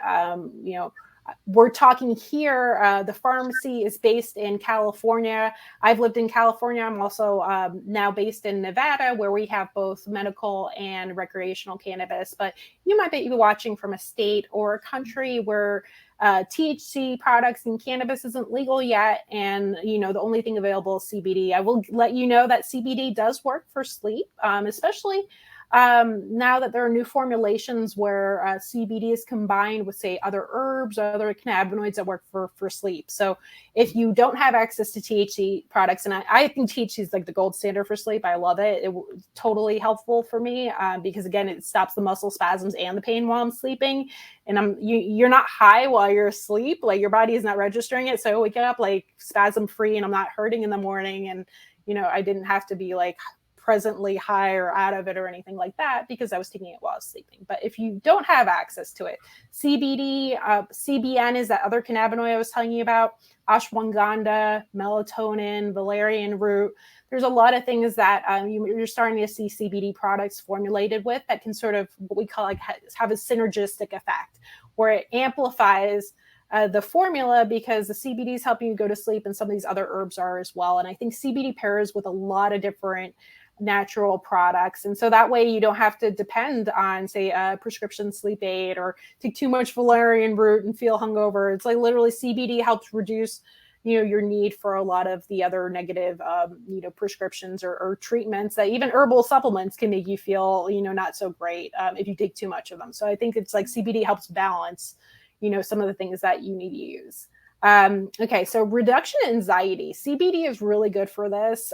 We're talking here, the pharmacy is based in California. I've lived in California. I'm also now based in Nevada, where we have both medical and recreational cannabis. But you might be watching from a state or a country where THC products and cannabis isn't legal yet. And, the only thing available is CBD. I will let you know that CBD does work for sleep, especially now that there are new formulations where CBD is combined with, say, other herbs or other cannabinoids that work for sleep. So if you don't have access to THC products, and I think THC is like the gold standard for sleep. I love it. It's totally helpful for me because, again, it stops the muscle spasms and the pain while I'm sleeping. And you're not high while you're asleep. Like, your body is not registering it. So I wake up like spasm free, and I'm not hurting in the morning. And, I didn't have to be like presently high or out of it or anything like that, because I was taking it while I was sleeping. But if you don't have access to it, CBD, CBN is that other cannabinoid I was telling you about, ashwagandha, melatonin, valerian root. There's a lot of things that you're starting to see CBD products formulated with that can sort of, what we call, like, have a synergistic effect, where it amplifies the formula, because the CBD is helping you go to sleep, and some of these other herbs are as well. And I think CBD pairs with a lot of different natural products. And so that way you don't have to depend on, say, a prescription sleep aid, or take too much valerian root and feel hungover. It's like literally CBD helps reduce, your need for a lot of the other negative, prescriptions or treatments, that even herbal supplements can make you feel, not so great if you take too much of them. So I think it's like CBD helps balance, some of the things that you need to use. Okay, so reduction in anxiety. CBD is really good for this.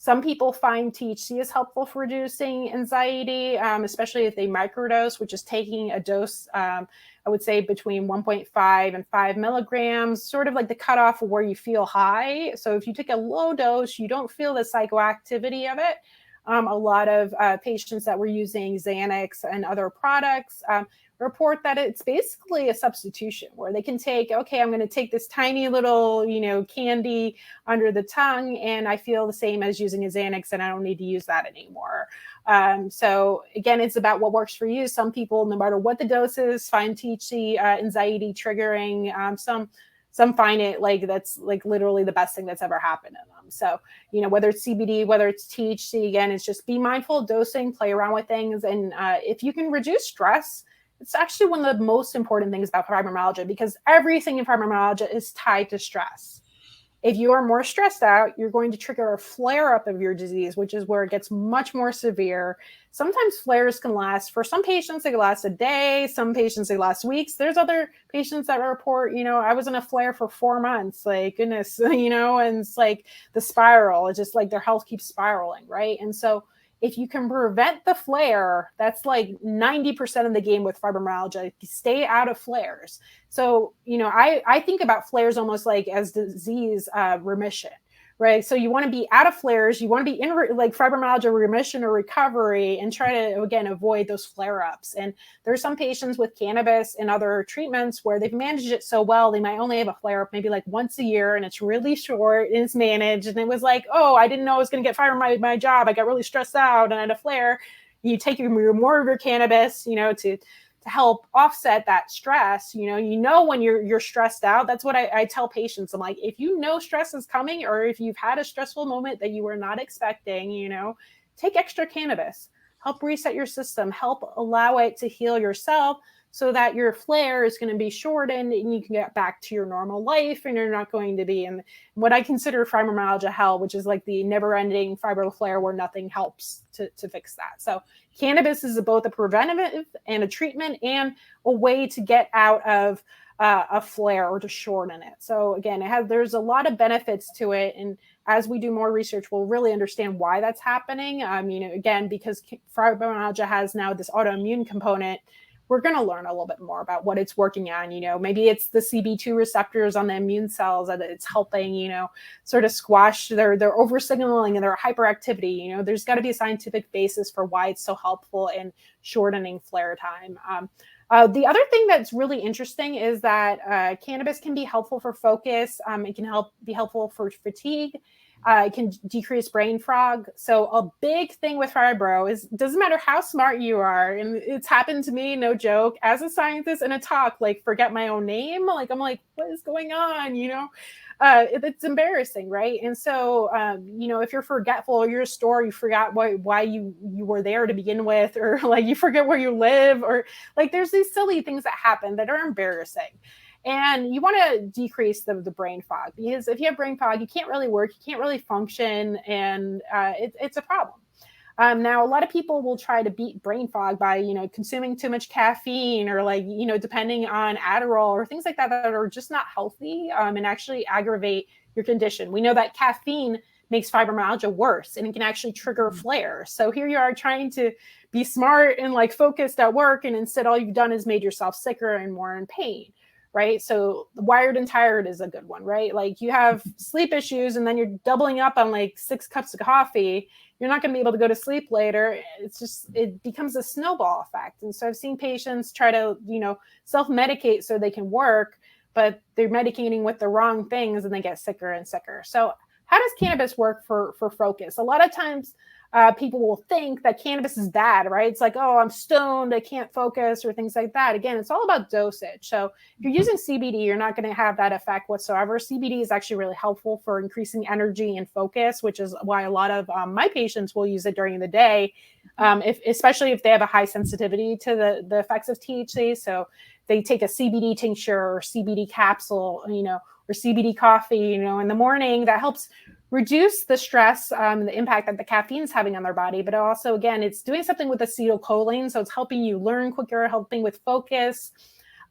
Some people find THC is helpful for reducing anxiety, especially if they microdose, which is taking a dose, I would say between 1.5 and 5 milligrams, sort of like the cutoff of where you feel high. So if you take a low dose, you don't feel the psychoactivity of it. A lot of patients that were using Xanax and other products report that it's basically a substitution where they can take, okay, I'm going to take this tiny little, candy under the tongue and I feel the same as using a Xanax and I don't need to use that anymore. So again, it's about what works for you. Some people, no matter what the dose is, find THC anxiety triggering. Some find it like that's like literally the best thing that's ever happened to them. So, whether it's CBD, whether it's THC, again, it's just be mindful of dosing, play around with things. And if you can reduce stress, it's actually one of the most important things about fibromyalgia because everything in fibromyalgia is tied to stress. If you are more stressed out, you're going to trigger a flare up of your disease, which is where it gets much more severe. Sometimes flares can last, for some patients, they can last a day. Some patients, they last weeks. There's other patients that report, I was in a flare for 4 months, like goodness, and it's like the spiral, it's just like their health keeps spiraling, right? And so if you can prevent the flare, that's like 90% of the game with fibromyalgia. Stay out of flares. So, I think about flares almost like as disease remission, right? So you want to be out of flares. You want to be in like fibromyalgia remission or recovery and try to, again, avoid those flare-ups. And there's some patients with cannabis and other treatments where they've managed it so well, they might only have a flare-up maybe like once a year and it's really short and it's managed. And it was like, oh, I didn't know I was going to get fired from my job. I got really stressed out and I had a flare. You take more of your cannabis, to help offset that stress. When you're stressed out, that's what I tell patients. I'm like, if stress is coming or if you've had a stressful moment that you were not expecting, take extra cannabis, help reset your system, help allow it to heal yourself so that your flare is going to be shortened and you can get back to your normal life and you're not going to be in what I consider fibromyalgia hell, which is like the never ending fibro flare where nothing helps to fix that. So cannabis is both a preventative and a treatment and a way to get out of a flare or to shorten it. So again, there's a lot of benefits to it. And as we do more research, we'll really understand why that's happening. Again, because fibromyalgia has now this autoimmune component, we're going to learn a little bit more about what it's working on. Maybe it's the CB2 receptors on the immune cells that it's helping, sort of squash their oversignaling and their hyperactivity. There's got to be a scientific basis for why it's so helpful in shortening flare time. The other thing that's really interesting is that cannabis can be helpful for focus. It can be helpful for fatigue. It can decrease brain fog. So a big thing with fibro is it doesn't matter how smart you are. And it's happened to me, no joke, as a scientist in a talk, like forget my own name. Like, I'm like, what is going on? It's embarrassing, right? And so, if you're forgetful or you're a store, you forgot why you were there to begin with, or like you forget where you live, or like there's these silly things that happen that are embarrassing. And you want to decrease the brain fog, because if you have brain fog, you can't really work, you can't really function, and it's a problem. Now, a lot of people will try to beat brain fog by, consuming too much caffeine or depending on Adderall or things like that are just not healthy and actually aggravate your condition. We know that caffeine makes fibromyalgia worse and it can actually trigger a flare. So here you are trying to be smart and focused at work, and instead all you've done is made yourself sicker and more in pain. Right. So wired and tired is a good one, right? Like you have sleep issues and then you're doubling up on 6 cups of coffee. You're not going to be able to go to sleep later. It becomes a snowball effect. And so I've seen patients try to, self-medicate so they can work, but they're medicating with the wrong things and they get sicker and sicker. So how does cannabis work for focus? A lot of times people will think that cannabis is bad, right? It's like, oh, I'm stoned, I can't focus, or things like that. Again, it's all about dosage. So if you're using CBD, you're not going to have that effect whatsoever. CBD is actually really helpful for increasing energy and focus, which is why a lot of my patients will use it during the day, especially if they have a high sensitivity to the effects of THC. So they take a CBD tincture or CBD capsule, or CBD coffee, in the morning. That helps reduce the stress, the impact that the caffeine is having on their body. But also, again, it's doing something with acetylcholine. So it's helping you learn quicker, helping with focus.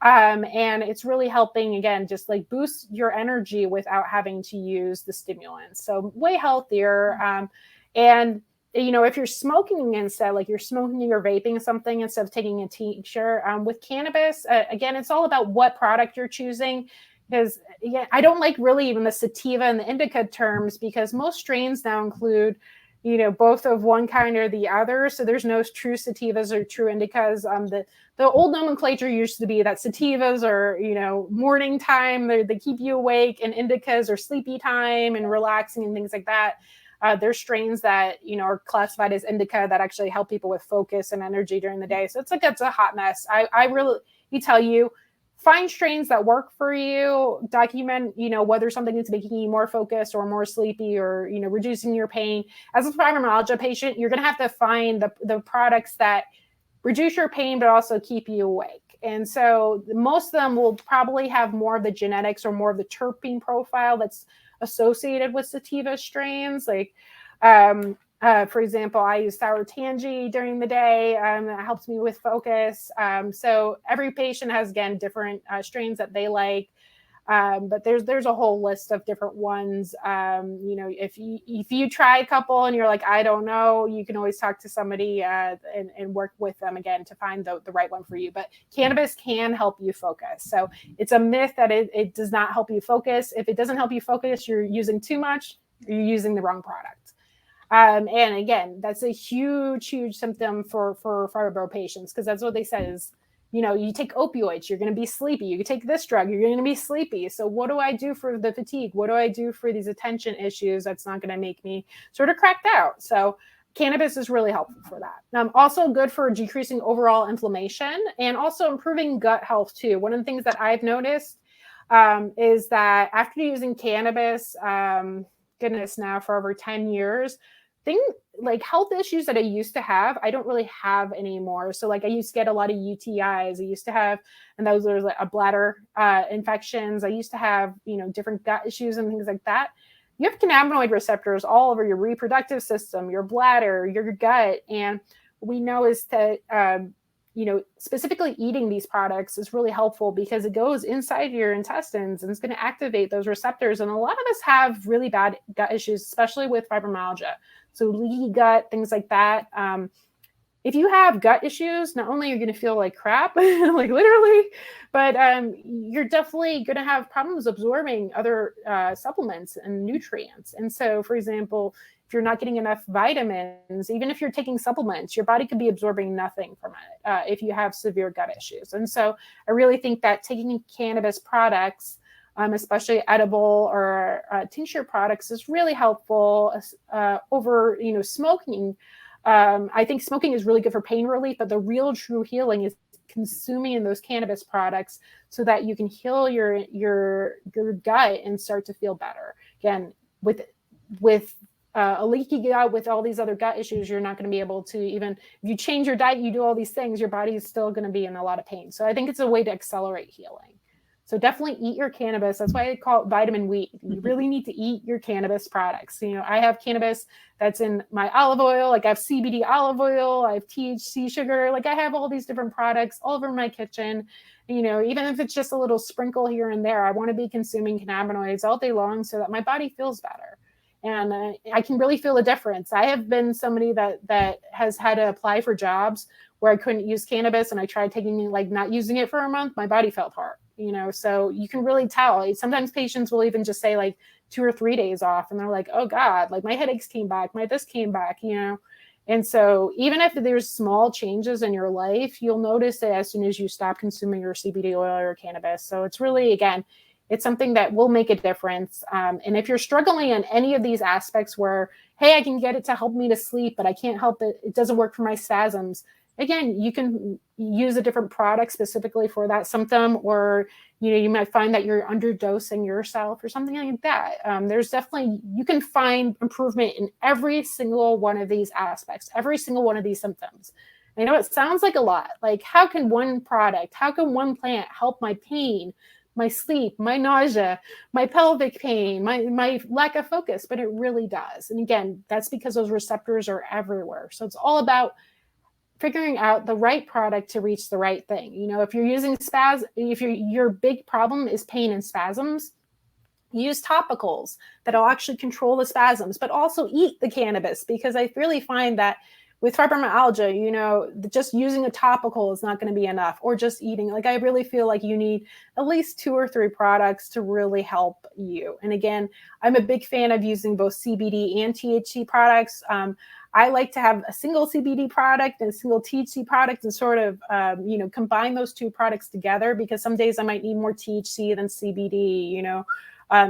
And it's really helping, again, just boost your energy without having to use the stimulants. So way healthier. And if you're smoking instead, like you're smoking or vaping something instead of taking a tincture, with cannabis, again, it's all about what product you're choosing. Because I don't like really even the sativa and the indica terms, because most strains now include, both of one kind or the other. So there's no true sativas or true indicas. The old nomenclature used to be that sativas are, morning time, they keep you awake, and indicas are sleepy time and relaxing and things like that. There's strains that, are classified as indica that actually help people with focus and energy during the day. So it's a hot mess. I really tell you, find strains that work for you, document, whether something is making you more focused or more sleepy or, reducing your pain. As a fibromyalgia patient, you're going to have to find the products that reduce your pain, but also keep you awake. And so most of them will probably have more of the genetics or more of the terpene profile that's associated with sativa strains. Like, for example, I use sour tangy during the day. That helps me with focus. So every patient has, again, different strains that they like. But there's a whole list of different ones. If you try a couple and you're like, I don't know, you can always talk to somebody and work with them again to find the right one for you. But cannabis can help you focus. So it's a myth that it does not help you focus. If it doesn't help you focus, you're using too much, you're using the wrong product. And again, that's a huge symptom for fibro patients, because that's what they said is, you take opioids, you're going to be sleepy. You take this drug, you're going to be sleepy. So what do I do for the fatigue? What do I do for these attention issues that's not going to make me sort of cracked out? So cannabis is really helpful for that. Also good for decreasing overall inflammation and also improving gut health too. One of the things that I've noticed is that after using cannabis, goodness, now for over 10 years, things like health issues that I used to have, I don't really have anymore. So like I used to get a lot of UTIs. I used to have, and those are like a bladder infections. I used to have, different gut issues and things like that. You have cannabinoid receptors all over your reproductive system, your bladder, your gut. And what we know is that, specifically eating these products is really helpful because it goes inside your intestines and it's going to activate those receptors. And a lot of us have really bad gut issues, especially with fibromyalgia. So leaky gut, things like that. If you have gut issues, not only are you going to feel like crap, like literally, but you're definitely going to have problems absorbing other supplements and nutrients. And so, for example, if you're not getting enough vitamins, even if you're taking supplements, your body could be absorbing nothing from it if you have severe gut issues. And so I really think that taking cannabis products, especially edible or tincture products, is really helpful over, smoking. I think smoking is really good for pain relief, but the real true healing is consuming in those cannabis products so that you can heal your gut and start to feel better. Again, with a leaky gut, with all these other gut issues, you're not going to be able to, even if you change your diet, you do all these things, your body is still going to be in a lot of pain. So I think it's a way to accelerate healing. So definitely eat your cannabis. That's why I call it vitamin weed. You really need to eat your cannabis products. I have cannabis that's in my olive oil. Like I have CBD olive oil. I have THC sugar. Like I have all these different products all over my kitchen. Even if it's just a little sprinkle here and there, I want to be consuming cannabinoids all day long so that my body feels better. And I can really feel a difference. I have been somebody that has had to apply for jobs where I couldn't use cannabis, and I tried not using it for a month. My body felt hard, so you can really tell. Sometimes patients will even just say like 2 or 3 days off, and they're like, oh God, like my headaches came back, this came back, And so even if there's small changes in your life, you'll notice it as soon as you stop consuming your CBD oil or cannabis. So it's really, again, it's something that will make a difference. And if you're struggling in any of these aspects where, hey, I can get it to help me to sleep, but I can't help it, it doesn't work for my spasms. Again, you can use a different product specifically for that symptom, or, you might find that you're underdosing yourself or something like that. There's definitely, you can find improvement in every single one of these aspects, every single one of these symptoms. I know it sounds like a lot. Like, how can one plant help my pain, my sleep, my nausea, my pelvic pain, my lack of focus? But it really does. And again, that's because those receptors are everywhere. So it's all about figuring out the right product to reach the right thing. If you're using if your big problem is pain and spasms, Use topicals that'll actually control the spasms, but also eat the cannabis, because I really find that with fibromyalgia, just using a topical is not going to be enough, or just eating. Like, I really feel like you need at least 2 or 3 products to really help you. And again, I'm a big fan of using both CBD and THC products. I like to have a single CBD product and a single THC product, and sort of, combine those 2 products together, because some days I might need more THC than CBD,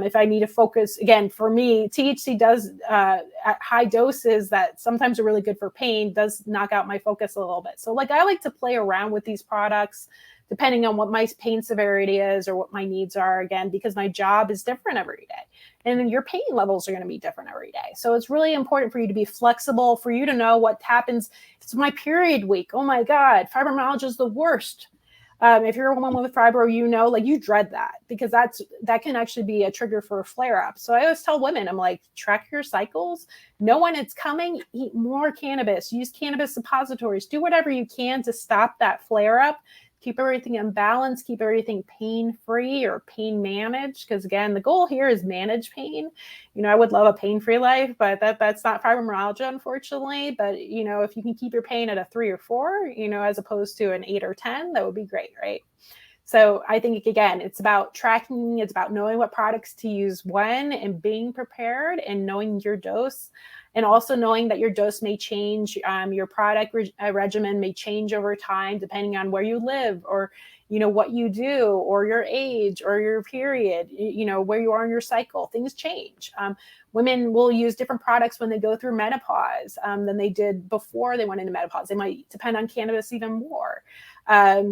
if I need to focus. Again, for me, THC does, at high doses that sometimes are really good for pain, does knock out my focus a little bit. So like, I like to play around with these products depending on what my pain severity is or what my needs are, again, because my job is different every day. And then your pain levels are going to be different every day. So it's really important for you to be flexible, for you to know what happens. It's my period week. Oh my God, fibromyalgia is the worst. If you're a woman with fibro, like, you dread that, because that can actually be a trigger for a flare up. So I always tell women, I'm like, track your cycles, know when it's coming, eat more cannabis, use cannabis suppositories, do whatever you can to stop that flare up, keep everything in balance, keep everything pain-free or pain managed. Because again, the goal here is manage pain. I would love a pain-free life, but that's not fibromyalgia, unfortunately. But, if you can keep your pain at a 3 or 4, as opposed to an 8 or 10, that would be great, right? So I think, again, it's about tracking, it's about knowing what products to use when, and being prepared and knowing your dose. And also knowing that your dose may change, your product regimen may change over time, depending on where you live, or, what you do, or your age, or your period, where you are in your cycle. Things change. Women will use different products when they go through menopause than they did before they went into menopause. They might depend on cannabis even more.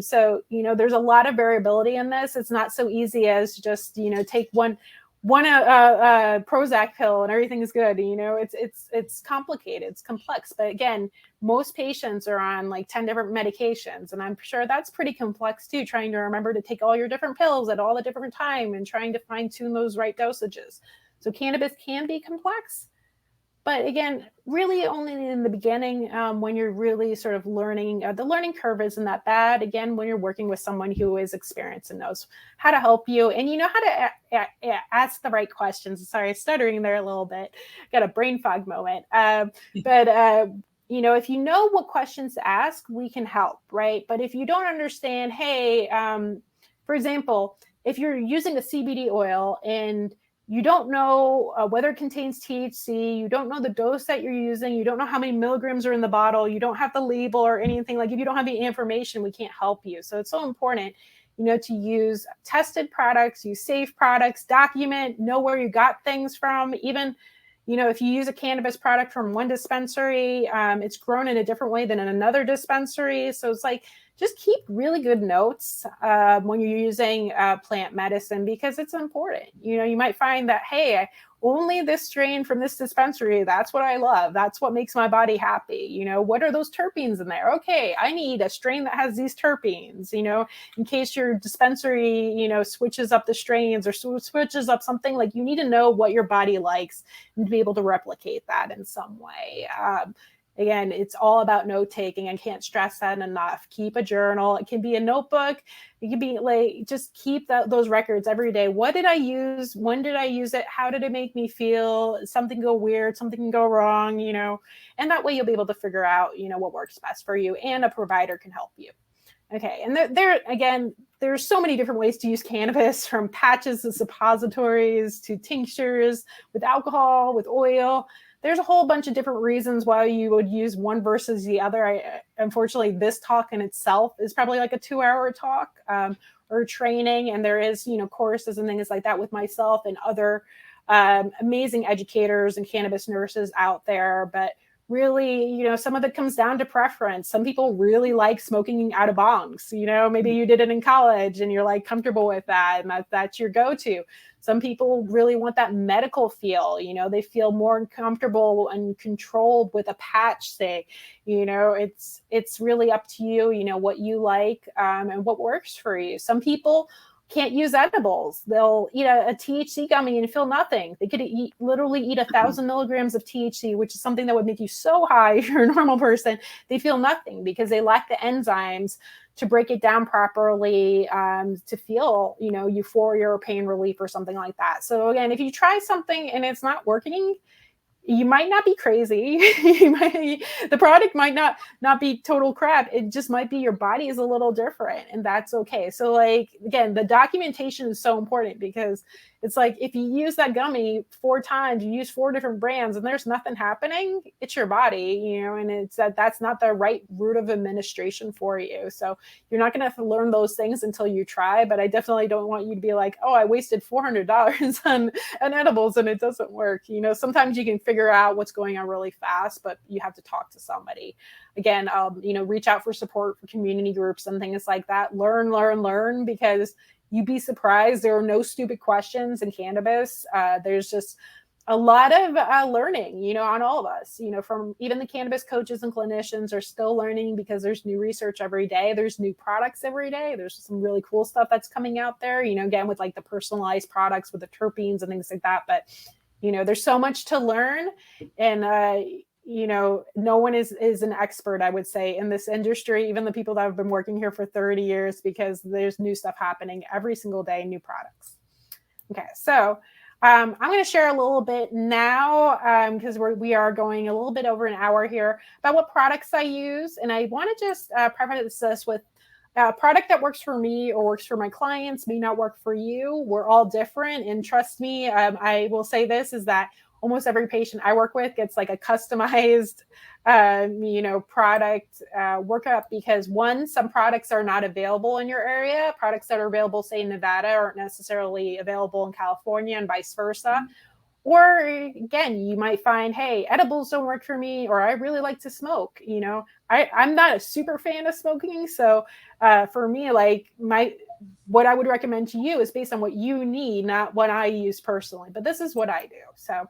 So, there's a lot of variability in this. It's not so easy as just, take one Prozac pill and everything is good. It's complicated, it's complex. But again, most patients are on like 10 different medications, and I'm sure that's pretty complex too, trying to remember to take all your different pills at all the different time and trying to fine tune those right dosages. So cannabis can be complex. But again, really only in the beginning, when you're really sort of learning, the learning curve isn't that bad. Again, when you're working with someone who is experienced and knows how to help you, and how to ask the right questions. Sorry, stuttering there a little bit. Got a brain fog moment. But if you know what questions to ask, we can help, right? But if you don't understand, hey, for example, if you're using a CBD oil and you don't know whether it contains THC, you don't know the dose that you're using, you don't know how many milligrams are in the bottle, you don't have the label or anything. Like, if you don't have the information, we can't help you. So it's so important, to use tested products, use safe products, document, know where you got things from. Even, if you use a cannabis product from one dispensary, it's grown in a different way than in another dispensary. So it's like, just keep really good notes when you're using plant medicine, because it's important. You might find that, hey, only this strain from this dispensary, that's what I love. That's what makes my body happy. What are those terpenes in there? Okay, I need a strain that has these terpenes, in case your dispensary, switches up the strains or switches up something. Like, you need to know what your body likes and to be able to replicate that in some way. Again, it's all about note taking. I can't stress that enough. Keep a journal. It can be a notebook. It can be like, just keep those records every day. What did I use? When did I use it? How did it make me feel? Something go weird, something can go wrong, and that way you'll be able to figure out, what works best for you, and a provider can help you. Okay. And there's so many different ways to use cannabis, from patches to suppositories to tinctures, with alcohol, with oil. There's a whole bunch of different reasons why you would use one versus the other. Unfortunately, this talk in itself is probably like a 2-hour talk or training. And there is, courses and things like that with myself and other amazing educators and cannabis nurses out there. But really, some of it comes down to preference. Some people really like smoking out of bongs. Maybe you did it in college and you're like comfortable with that, and that's your go-to. Some people really want that medical feel. They feel more comfortable and controlled with a patch, say. It's really up to you, what you like and what works for you. Some people can't use edibles. They'll eat a THC gummy and feel nothing. They could literally eat 1,000 milligrams of THC, which is something that would make you so high if you're a normal person. They feel nothing because they lack the enzymes to break it down properly, to feel, euphoria or pain relief or something like that. So again, if you try something and it's not working, you might not be crazy. The product might not be total crap. It just might be your body is a little different, and that's okay. So like, again, the documentation is so important, because it's like, if you use that gummy 4 times, you use 4 different brands and there's nothing happening, it's your body, and it's that's not the right route of administration for you. So you're not going to have to learn those things until you try, but I definitely don't want you to be like, oh, I wasted $400 on edibles and it doesn't work. Sometimes you can figure out what's going on really fast, but you have to talk to somebody. Again, reach out for support for community groups and things like that. Learn, because you'd be surprised. There are no stupid questions in cannabis. There's just a lot of learning, on all of us, from even the cannabis coaches and clinicians are still learning, because there's new research every day. There's new products every day. There's some really cool stuff that's coming out there, again, with like the personalized products with the terpenes and things like that. But, there's so much to learn, and, no one is an expert, I would say, in this industry, even the people that have been working here for 30 years, because there's new stuff happening every single day, new products. Okay, so I'm going to share a little bit now, because we are going a little bit over an hour here, about what products I use. And I want to just preface this with a product that works for me or works for my clients may not work for you. We're all different. And trust me, I will say this, is that almost every patient I work with gets like a customized, product workup, because some products are not available in your area. Products that are available, say in Nevada, aren't necessarily available in California, and vice versa. Or again, you might find, hey, edibles don't work for me, or I really like to smoke. I'm not a super fan of smoking. So for me, like what I would recommend to you is based on what you need, not what I use personally, but this is what I do. So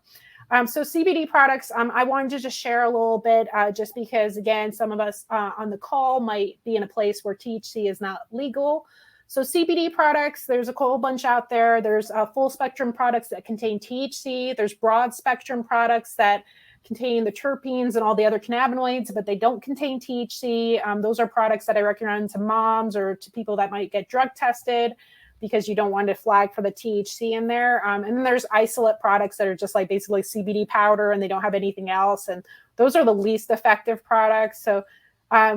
CBD products, I wanted to just share a little bit, just because, again, some of us on the call might be in a place where THC is not legal. So CBD products, there's a whole bunch out there. There's full spectrum products that contain THC. There's broad spectrum products that contain the terpenes and all the other cannabinoids, but they don't contain THC. Those are products that I recommend to moms or to people that might get drug tested, because you don't want to flag for the THC in there. And then there's isolate products that are just like basically CBD powder and they don't have anything else. And those are the least effective products. So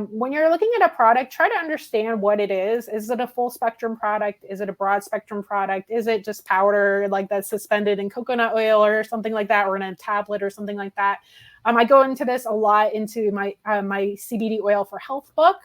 when you're looking at a product, try to understand what it is. Is it a full spectrum product? Is it a broad spectrum product? Is it just powder like that's suspended in coconut oil or something like that, or in a tablet or something like that? I go into this a lot into my CBD oil for health book.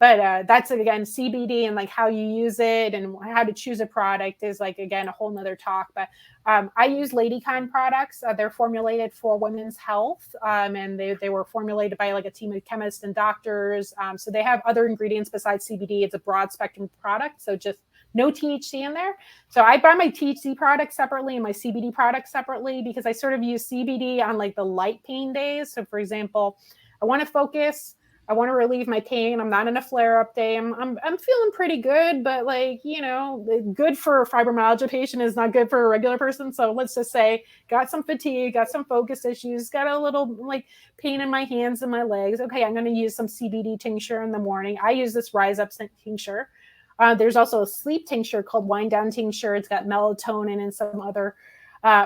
But that's, again, CBD and like how you use it and how to choose a product is like, again, a whole nother talk. But I use Ladykind products. They're formulated for women's health, and they were formulated by like a team of chemists and doctors. So they have other ingredients besides CBD. It's a broad spectrum product, so just no THC in there. So I buy my THC products separately and my CBD products separately, because I sort of use CBD on like the light pain days. So for example, I want to focus, I want to relieve my pain. I'm not in a flare-up day. I'm feeling pretty good, but like, good for a fibromyalgia patient is not good for a regular person. So let's just say got some fatigue, got some focus issues, got a little like pain in my hands and my legs. Okay, I'm going to use some CBD tincture in the morning. I use this Rise Up tincture. There's also a sleep tincture called Wind Down tincture. It's got melatonin and some other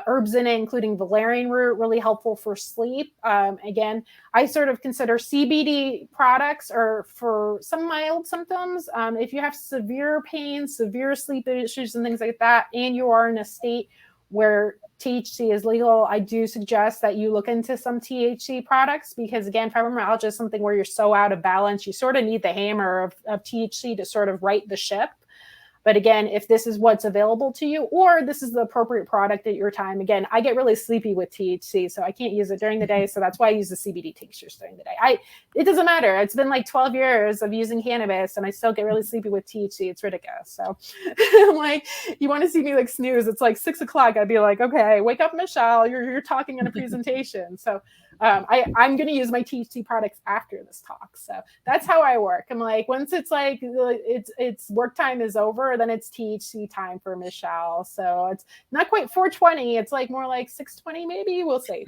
herbs in it, including valerian root, really helpful for sleep. Again, I sort of consider CBD products or for some mild symptoms. If you have severe pain, severe sleep issues and things like that, and you are in a state where THC is legal, I do suggest that you look into some THC products, because again, fibromyalgia is something where you're so out of balance. You sort of need the hammer of THC to sort of right the ship. But again, if this is what's available to you, or this is the appropriate product at your time, again, I get really sleepy with THC, so I can't use it during the day. So that's why I use the CBD tinctures during the day. It doesn't matter. It's been like 12 years of using cannabis and I still get really sleepy with THC. It's ridiculous. So I'm like, you want to see me like snooze. It's like 6 o'clock. I'd be like, okay, wake up, Michelle. You're talking in a presentation. So I'm going to use my THC products after this talk. So that's how I work. I'm like, once it's like, it's work time is over, then it's THC time for Michelle. So it's not quite 4:20. It's like more like 6:20, maybe. We'll see.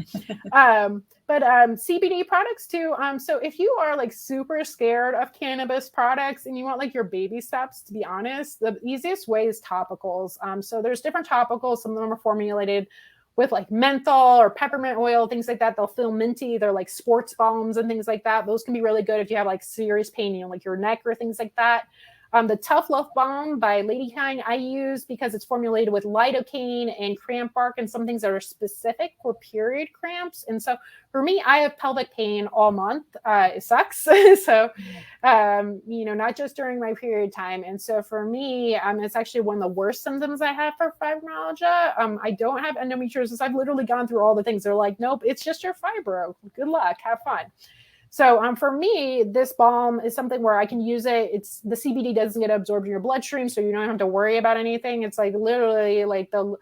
But CBD products too. So if you are like super scared of cannabis products and you want like your baby steps, to be honest, the easiest way is topicals. So there's different topicals. Some of them are formulated with like menthol or peppermint oil, things like that. They'll feel minty. They're like sports balms and things like that. Those can be really good if you have like serious pain, you know, like your neck or things like that. The Tough Love Balm by Ladykind I use because it's formulated with lidocaine and cramp bark and some things that are specific for period cramps. And so for me, I have pelvic pain all month. It sucks. So, you know, not just during my period time. And so for me, it's actually one of the worst symptoms I have for fibromyalgia. I don't have endometriosis. I've literally gone through all the things. They're like, nope, it's just your fibro. Good luck. Have fun. So for me, this balm is something where I can use it. It's the CBD doesn't get absorbed in your bloodstream, so you don't have to worry about anything. It's like literally like the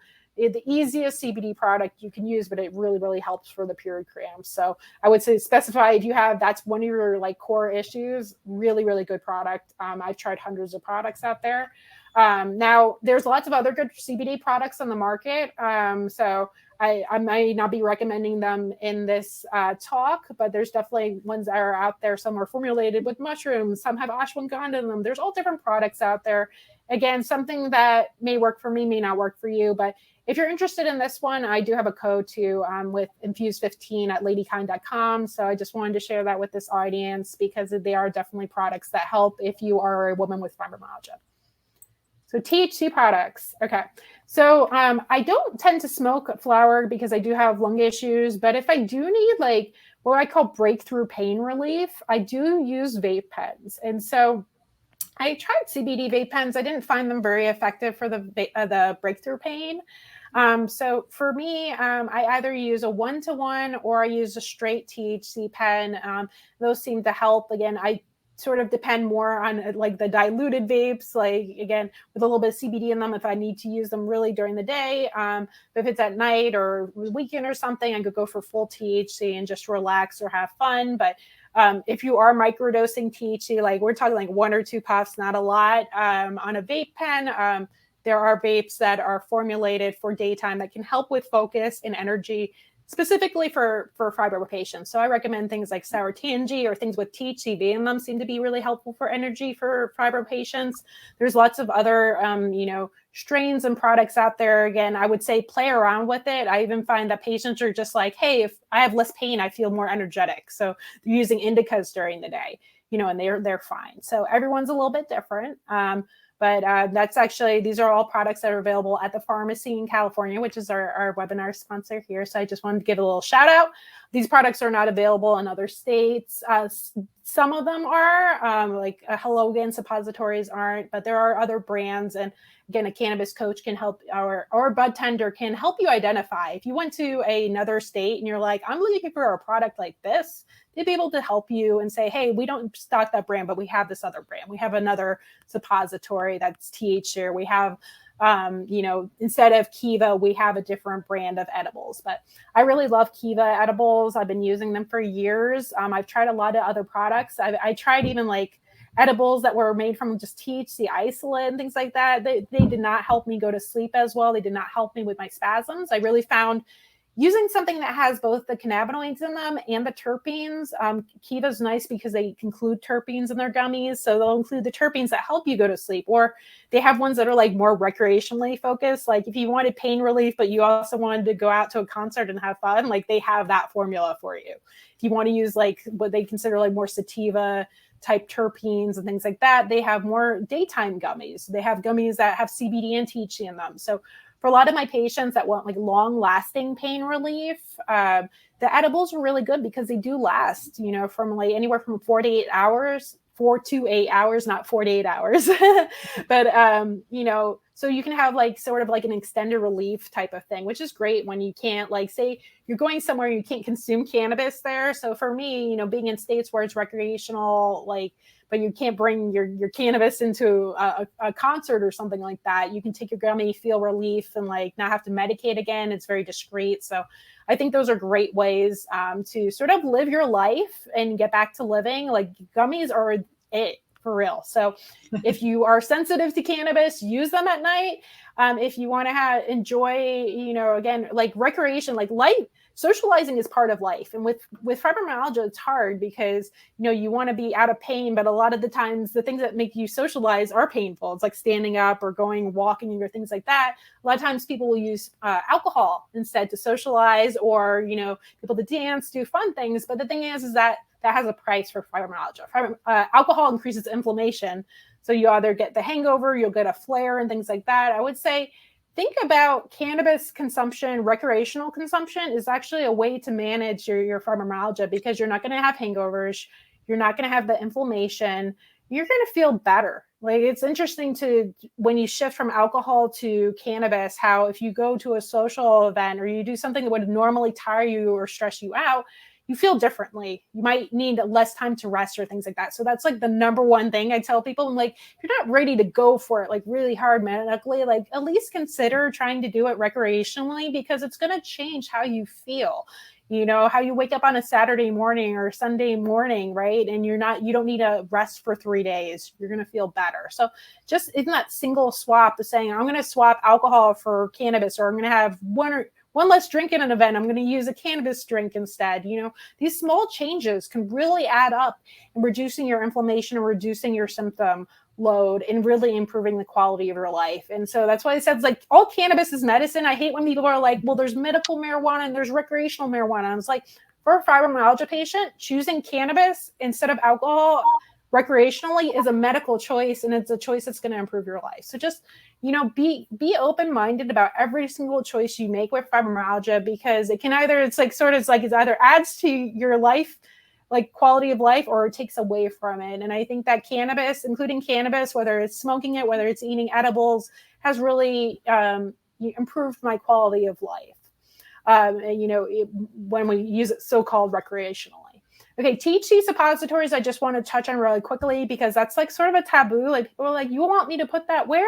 easiest CBD product you can use, but it really, really helps for the period cramps. So I would say specify if you have, that's one of your like core issues, really, really good product. I've tried hundreds of products out there. Now there's lots of other good CBD products on the market. So I might not be recommending them in this talk, but there's definitely ones that are out there. Some are formulated with mushrooms, some have ashwagandha in them. There's all different products out there. Again, something that may work for me, may not work for you, but if you're interested in this one, I do have a code too with Infuse15 at ladykind.com. So I just wanted to share that with this audience because they are definitely products that help if you are a woman with fibromyalgia. So THC products. Okay. So I don't tend to smoke flower because I do have lung issues, but if I do need like what I call breakthrough pain relief, I do use vape pens. And so I tried CBD vape pens. I didn't find them very effective for the breakthrough pain. So for me, I either use a 1-to-1 or I use a straight THC pen. Those seem to help. Again, I sort of depend more on like the diluted vapes, like again, with a little bit of CBD in them, if I need to use them really during the day. But if it's at night or weekend or something, I could go for full THC and just relax or have fun. But if you are microdosing THC, like we're talking like 1 or 2 puffs, not a lot, on a vape pen, there are vapes that are formulated for daytime that can help with focus and energy, specifically for fibro patients. So I recommend things like sour tangy or things with THCV in them seem to be really helpful for energy for fibro patients. There's lots of other, strains and products out there. Again, I would say play around with it. I even find that patients are just like, hey, if I have less pain, I feel more energetic. So they're using indicas during the day, and they're fine. So everyone's a little bit different. But that's actually, these are all products that are available at the pharmacy in California, which is our webinar sponsor here. So I just wanted to give a little shout out. These products are not available in other states. Some of them are, like Hellogan suppositories aren't, but there are other brands. And again, a cannabis coach can help, or bud tender can help you identify. If you went to another state and you're like, I'm looking for a product like this, they'd be able to help you and say, hey, we don't stock that brand, but we have this other brand. We have another suppository that's THC, or we have, instead of Kiva, we have a different brand of edibles. But I really love Kiva edibles. I've been using them for years. I've tried a lot of other products. I tried even like edibles that were made from just THC isolate and things like that. They did not help me go to sleep as well. They did not help me with my spasms. I really found using something that has both the cannabinoids in them and the terpenes. Kiva is nice because they include terpenes in their gummies. So they'll include the terpenes that help you go to sleep. Or they have ones that are like more recreationally focused. Like if you wanted pain relief, but you also wanted to go out to a concert and have fun, like they have that formula for you. If you want to use like what they consider like more sativa type terpenes and things like that, they have more daytime gummies. They have gummies that have CBD and THC in them. So for a lot of my patients that want like long lasting pain relief, the edibles are really good because they do last, from like anywhere from 4 to 8 hours, 4 to 8 hours, not 48 hours. But, So you can have like sort of like an extended relief type of thing, which is great when you can't, like, say you're going somewhere you can't consume cannabis there. So for me, being in states where it's recreational, like, but you can't bring your cannabis into a concert or something like that, you can take your gummy, feel relief, and like not have to medicate again. It's very discreet. So I think those are great ways to sort of live your life and get back to living. Like, gummies are it for real. So if you are sensitive to cannabis, use them at night. If you want to enjoy, again, like recreation, like life, socializing is part of life. And with fibromyalgia, it's hard because, you want to be out of pain, but a lot of the times the things that make you socialize are painful. It's like standing up or going walking or things like that. A lot of times people will use alcohol instead to socialize, or, people to dance, do fun things. But the thing is that has a price for fibromyalgia. Alcohol increases inflammation. So you either get the hangover, you'll get a flare and things like that. I would say think about cannabis consumption. Recreational consumption is actually a way to manage your fibromyalgia, because you're not going to have hangovers. You're not going to have the inflammation. You're going to feel better. Like, it's interesting when you shift from alcohol to cannabis, how if you go to a social event or you do something that would normally tire you or stress you out, you feel differently. You might need less time to rest or things like that. So that's like the number one thing I tell people. I'm like, if you're not ready to go for it, like really hard medically, like at least consider trying to do it recreationally, because it's going to change how you feel. How you wake up on a Saturday morning or Sunday morning, right? And you don't need to rest for 3 days. You're going to feel better. So just in that single swap, the saying, I'm going to swap alcohol for cannabis, or I'm going to have one less drink in an event, I'm going to use a cannabis drink instead. These small changes can really add up in reducing your inflammation and reducing your symptom load and really improving the quality of your life. And so that's why I said, like, all cannabis is medicine. I hate when people are like, well, there's medical marijuana and there's recreational marijuana. And it's like, for a fibromyalgia patient, choosing cannabis instead of alcohol recreationally is a medical choice, and it's a choice that's going to improve your life. So just, be open-minded about every single choice you make with fibromyalgia, because it either adds to your life, like quality of life, or it takes away from it. And I think that cannabis, including cannabis, whether it's smoking it, whether it's eating edibles, has really improved my quality of life. When we use it so-called recreationally. Okay, THC suppositories, I just want to touch on really quickly, because that's like sort of a taboo. Like, people are like, you want me to put that where?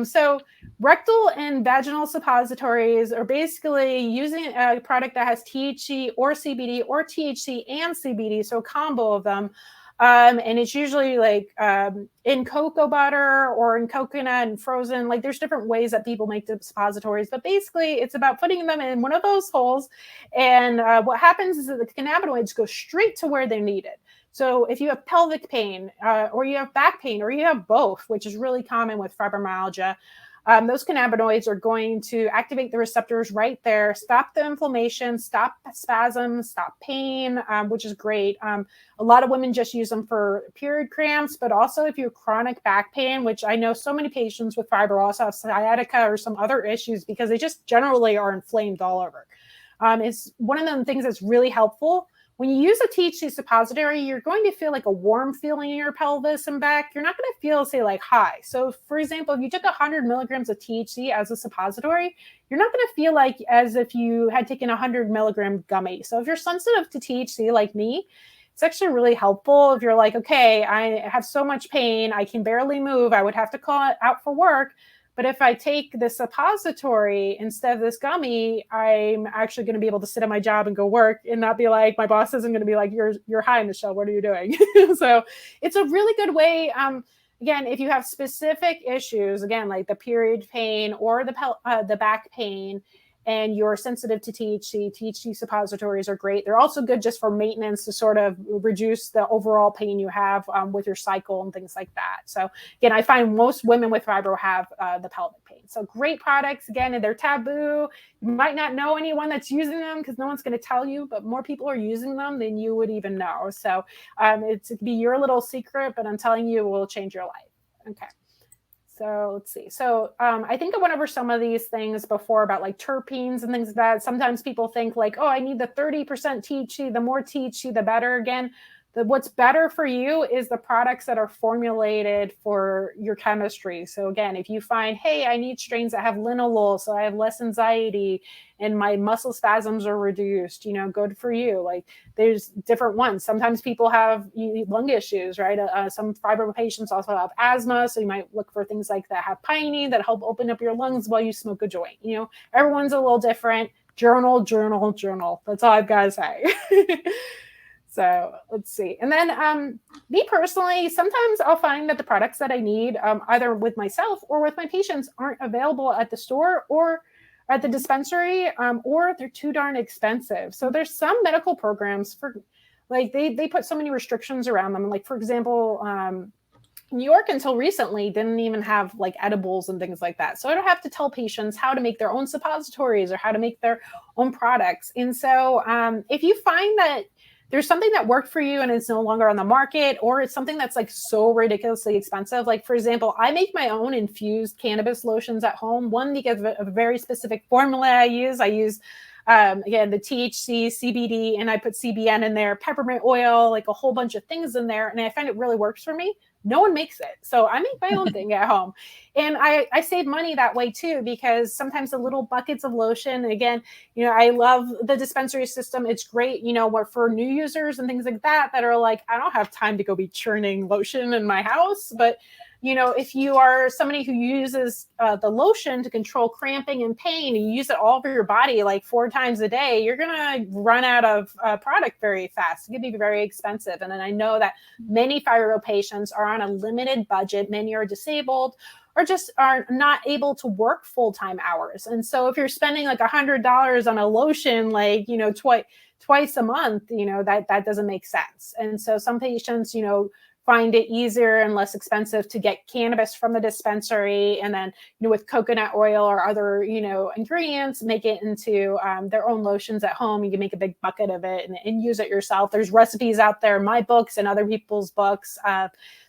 So rectal and vaginal suppositories are basically using a product that has THC or CBD, or THC and CBD, so a combo of them. And it's usually like in cocoa butter or in coconut and frozen. Like, there's different ways that people make the suppositories, but basically it's about putting them in one of those holes. And what happens is that the cannabinoids go straight to where they're needed. So if you have pelvic pain or you have back pain, or you have both, which is really common with fibromyalgia, those cannabinoids are going to activate the receptors right there, stop the inflammation, stop spasms, stop pain, which is great. A lot of women just use them for period cramps, but also if you have chronic back pain, which I know so many patients with fibro also have sciatica or some other issues, because they just generally are inflamed all over. It's one of the things that's really helpful. When you use a THC suppository, you're going to feel like a warm feeling in your pelvis and back. You're not going to feel, say, like high. So, for example, if you took 100 milligrams of THC as a suppository, you're not going to feel like as if you had taken 100 milligram gummy. So if you're sensitive to THC like me, it's actually really helpful. If you're like, okay, I have so much pain, I can barely move, I would have to call it out for work. But if I take the suppository instead of this gummy, I'm actually going to be able to sit at my job and go work, and not be like, my boss isn't going to be like, you're high, Michelle, what are you doing? So it's a really good way. Again, if you have specific issues, again, like the period pain or the back pain, and you're sensitive to THC suppositories are great. They're also good just for maintenance, to sort of reduce the overall pain you have with your cycle and things like that. So again, I find most women with fibro have the pelvic pain. So great products. Again, they're taboo. You might not know anyone that's using them, because no one's going to tell you, but more people are using them than you would even know. So it could be your little secret, but I'm telling you, it will change your life. Okay. So let's see. So I think I went over some of these things before about like terpenes and things like that. Sometimes people think like, oh, I need the 30% THC. The more THC, the better. Again, What's better for you is the products that are formulated for your chemistry. So again, if you find, hey, I need strains that have linalool, so I have less anxiety and my muscle spasms are reduced, good for you. Like there's different ones. Sometimes people have lung issues, right? Some fibro patients also have asthma. So you might look for things like that have pinene that help open up your lungs while you smoke a joint. Everyone's a little different. Journal. That's all I've got to say. So let's see. And then me personally, sometimes I'll find that the products that I need, either with myself or with my patients, aren't available at the store or at the dispensary, or they're too darn expensive. So there's some medical programs for, like, they put so many restrictions around them. Like, for example, New York until recently didn't even have like edibles and things like that. So I don't have to tell patients how to make their own suppositories or how to make their own products. And so if you find that there's something that worked for you and it's no longer on the market, or it's something that's like so ridiculously expensive. Like, for example, I make my own infused cannabis lotions at home. One, because of a very specific formula I use. Again, the THC, CBD, and I put CBN in there, peppermint oil, like a whole bunch of things in there. And I find it really works for me. No one makes it. So I make my own thing at home. And I save money that way too, because sometimes the little buckets of lotion, again, I love the dispensary system. It's great, for new users and things like that are like, I don't have time to go be churning lotion in my house. But if you are somebody who uses the lotion to control cramping and pain, and you use it all over your body like 4 times a day, you're going to run out of product very fast. It can be very expensive. And then I know that many fibro patients are on a limited budget. Many are disabled or just are not able to work full-time hours. And so if you're spending like $100 on a lotion, like, twice a month, that doesn't make sense. And so some patients, find it easier and less expensive to get cannabis from the dispensary, and then with coconut oil or other ingredients, make it into their own lotions at home. You can make a big bucket of it and use it yourself. There's recipes out there, my books and other people's books.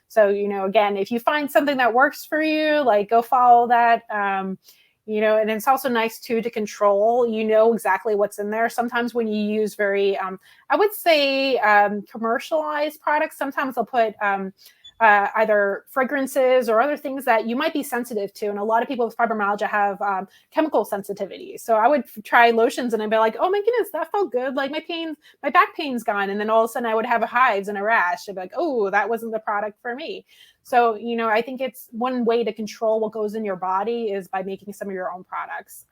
So again, if you find something that works for you, like, go follow that. And it's also nice too to control, exactly what's in there. Sometimes when you use very, I would say, commercialized products, sometimes they'll put either fragrances or other things that you might be sensitive to. And a lot of people with fibromyalgia have chemical sensitivity. So I would try lotions and I'd be like, oh my goodness, that felt good. Like my back pain's gone. And then all of a sudden I would have hives and a rash. I'd be like, oh, that wasn't the product for me. So, I think it's one way to control what goes in your body is by making some of your own products.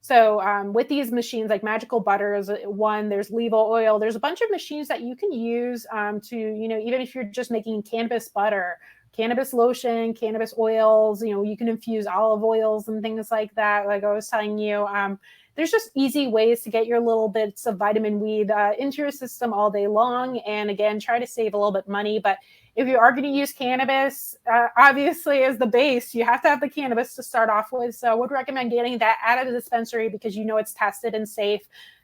So with these machines, like Magical Butter is one, there's Levo oil, there's a bunch of machines that you can use to, even if you're just making cannabis butter, cannabis lotion, cannabis oils, you can infuse olive oils and things like that. Like I was telling you, there's just easy ways to get your little bits of vitamin weed into your system all day long. And again, try to save a little bit of money. But if you are going to use cannabis, obviously as the base, you have to have the cannabis to start off with. So I would recommend getting that out of the dispensary because it's tested and safe.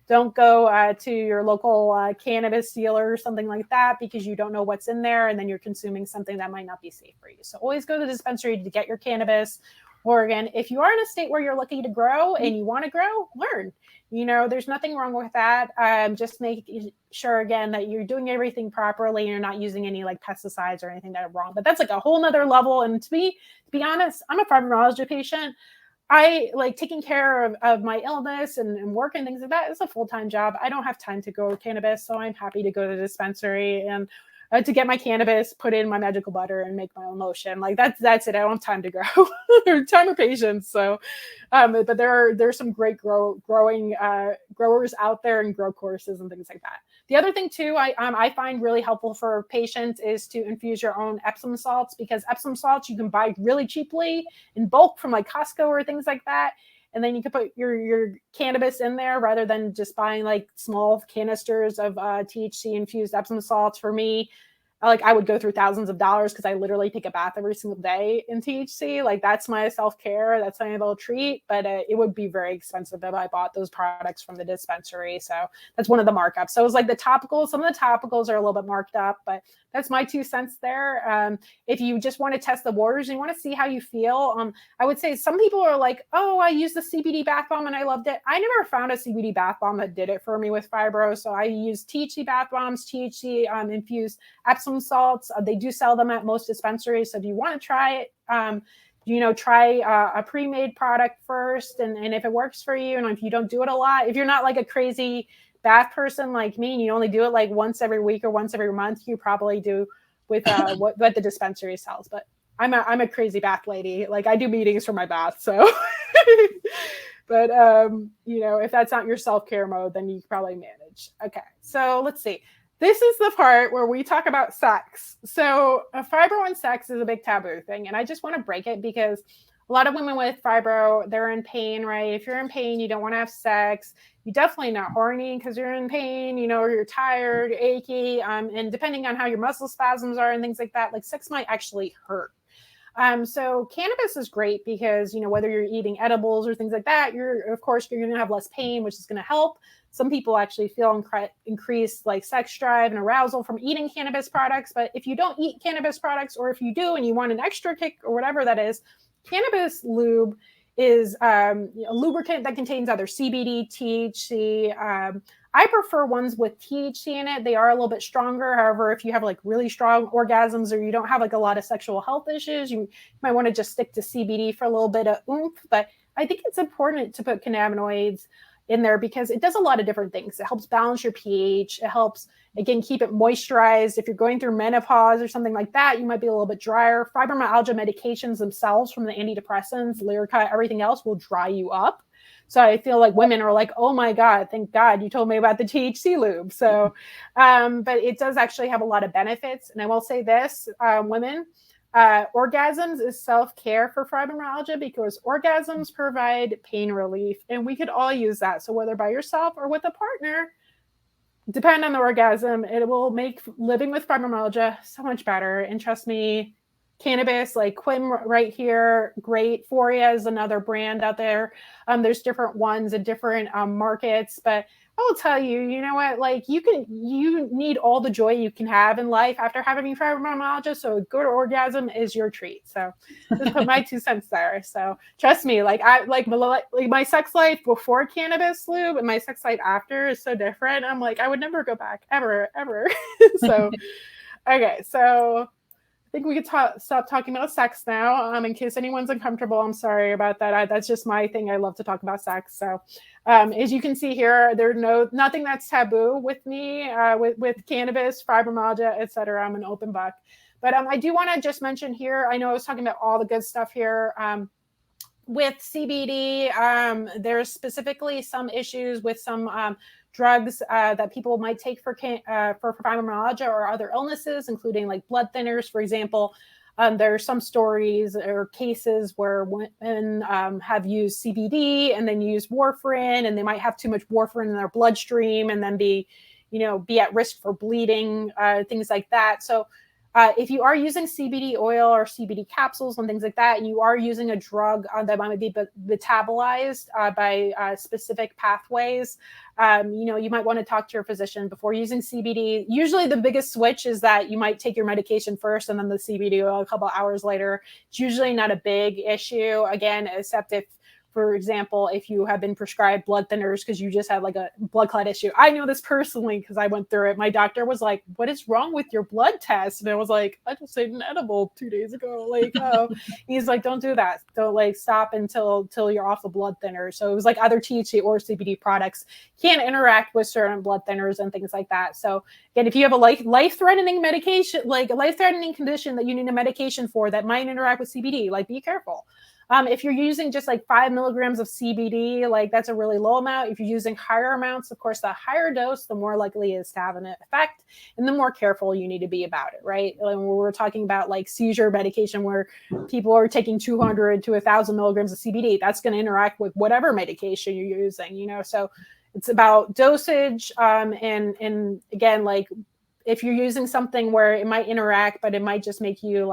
Don't go to your local cannabis dealer or something like that because you don't know what's in there, and then you're consuming something that might not be safe for you. So always go to the dispensary to get your cannabis. Or again, if you are in a state where you're looking to grow and you want to grow, learn. There's nothing wrong with that. Just make sure, again, that you're doing everything properly and you're not using any like pesticides or anything that are wrong. But that's like a whole nother level. And to be honest, I'm a fibromyalgia patient. I like taking care of my illness and work and things like that. It's a full-time job. I don't have time to grow cannabis. So I'm happy to go to the dispensary and to get my cannabis, put in my Magical Butter and make my own lotion. Like that's it. I don't have time to grow or time or patience. So, but there's some great growing growers out there and grow courses and things like that. The other thing too, I find really helpful for patients is to infuse your own Epsom salts, because Epsom salts you can buy really cheaply in bulk from like Costco or things like that. And then you can put your cannabis in there rather than just buying like small canisters of THC infused Epsom salts. For me, I would go through thousands of dollars because I literally take a bath every single day in THC. Like that's my self-care. That's my little treat, but it would be very expensive if I bought those products from the dispensary. So that's one of the markups. So it was like the topicals. Some of the topicals are a little bit marked up, but that's my 2 cents there. If you just want to test the waters and you want to see how you feel, I would say some people are like, oh, I used the CBD bath bomb and I loved it. I never found a CBD bath bomb that did it for me with fibro. So I use THC bath bombs, THC infused Epsom salts. They do sell them at most dispensaries. So if you want to try it, try a pre-made product first. And if it works for you, and if you don't do it a lot, if you're not like a crazy bath person like me and you only do it like once every week or once every month, you probably do with what the dispensary sells. But I'm a crazy bath lady. Like I do meetings for my bath. So, but if that's not your self-care mode, then you can probably manage. Okay. So let's see. This is the part where we talk about sex. So fibro and sex is a big taboo thing. And I just want to break it because a lot of women with fibro, they're in pain, right? If you're in pain, you don't want to have sex. You're definitely not horny because you're in pain, or you're tired, achy. And depending on how your muscle spasms are and things like that, like sex might actually hurt. So cannabis is great because, whether you're eating edibles or things like that, you're going to have less pain, which is going to help. Some people actually feel increased like sex drive and arousal from eating cannabis products. But if you don't eat cannabis products, or if you do and you want an extra kick or whatever that is, cannabis lube is a lubricant that contains either CBD, THC. I prefer ones with THC in it. They are a little bit stronger. However, if you have like really strong orgasms or you don't have like a lot of sexual health issues, you might want to just stick to CBD for a little bit of oomph. But I think it's important to put cannabinoids in there because it does a lot of different things. It helps balance your pH. It helps, again, keep it moisturized. If you're going through menopause or something like that, you might be a little bit drier. Fibromyalgia medications themselves from the antidepressants, Lyrica, everything else will dry you up. So I feel like women are like, oh my God, thank God you told me about the THC lube. So, but it does actually have a lot of benefits. And I will say this, women, orgasms is self-care for fibromyalgia because orgasms provide pain relief and we could all use that. So whether by yourself or with a partner, depend on the orgasm, it will make living with fibromyalgia so much better. And trust me, cannabis like Quim right here, great. Foria is another brand out there. There's different ones in different markets, but I will tell you, you know what, like you need all the joy you can have in life after having fibromyalgia. So a good orgasm is your treat. So just put my 2 cents there. So trust me, like I like my sex life before cannabis lube and my sex life after is so different. I'm like, I would never go back ever. So, okay. So I think we could stop talking about sex now. In case anyone's uncomfortable, I'm sorry about that. That's just my thing. I love to talk about sex. So as you can see here, there's nothing that's taboo with me, with cannabis, fibromyalgia, etc. I'm an open book. But I do want to just mention here, I know I was talking about all the good stuff here. With CBD, there's specifically some issues with some drugs that people might take for fibromyalgia or other illnesses, including like blood thinners, for example. There are some stories or cases where women have used CBD and then use warfarin, and they might have too much warfarin in their bloodstream and then be at risk for bleeding, things like that. So if you are using CBD oil or CBD capsules and things like that, and you are using a drug that might be metabolized by specific pathways, you might want to talk to your physician before using CBD. Usually the biggest switch is that you might take your medication first and then the CBD oil a couple hours later. It's usually not a big issue, again, except if, for example, if you have been prescribed blood thinners because you just had like a blood clot issue. I know this personally because I went through it. My doctor was like, what is wrong with your blood test? And I was like, I just ate an edible 2 days ago. Like, oh, he's like, don't do that. Don't like stop until you're off the blood thinner. So it was like either THC or CBD products can't interact with certain blood thinners and things like that. So again, if you have a life-threatening medication, like a life-threatening condition that you need a medication for that might interact with CBD, like be careful. If you're using just like 5 milligrams of CBD, like that's a really low amount. If you're using higher amounts, of course, the higher dose, the more likely it is to have an effect and the more careful you need to be about it, right? Like when we're talking about like seizure medication where people are taking 200 to 1,000 milligrams of CBD, that's going to interact with whatever medication you're using, so it's about dosage. And again, like if you're using something where it might interact, but it might just make you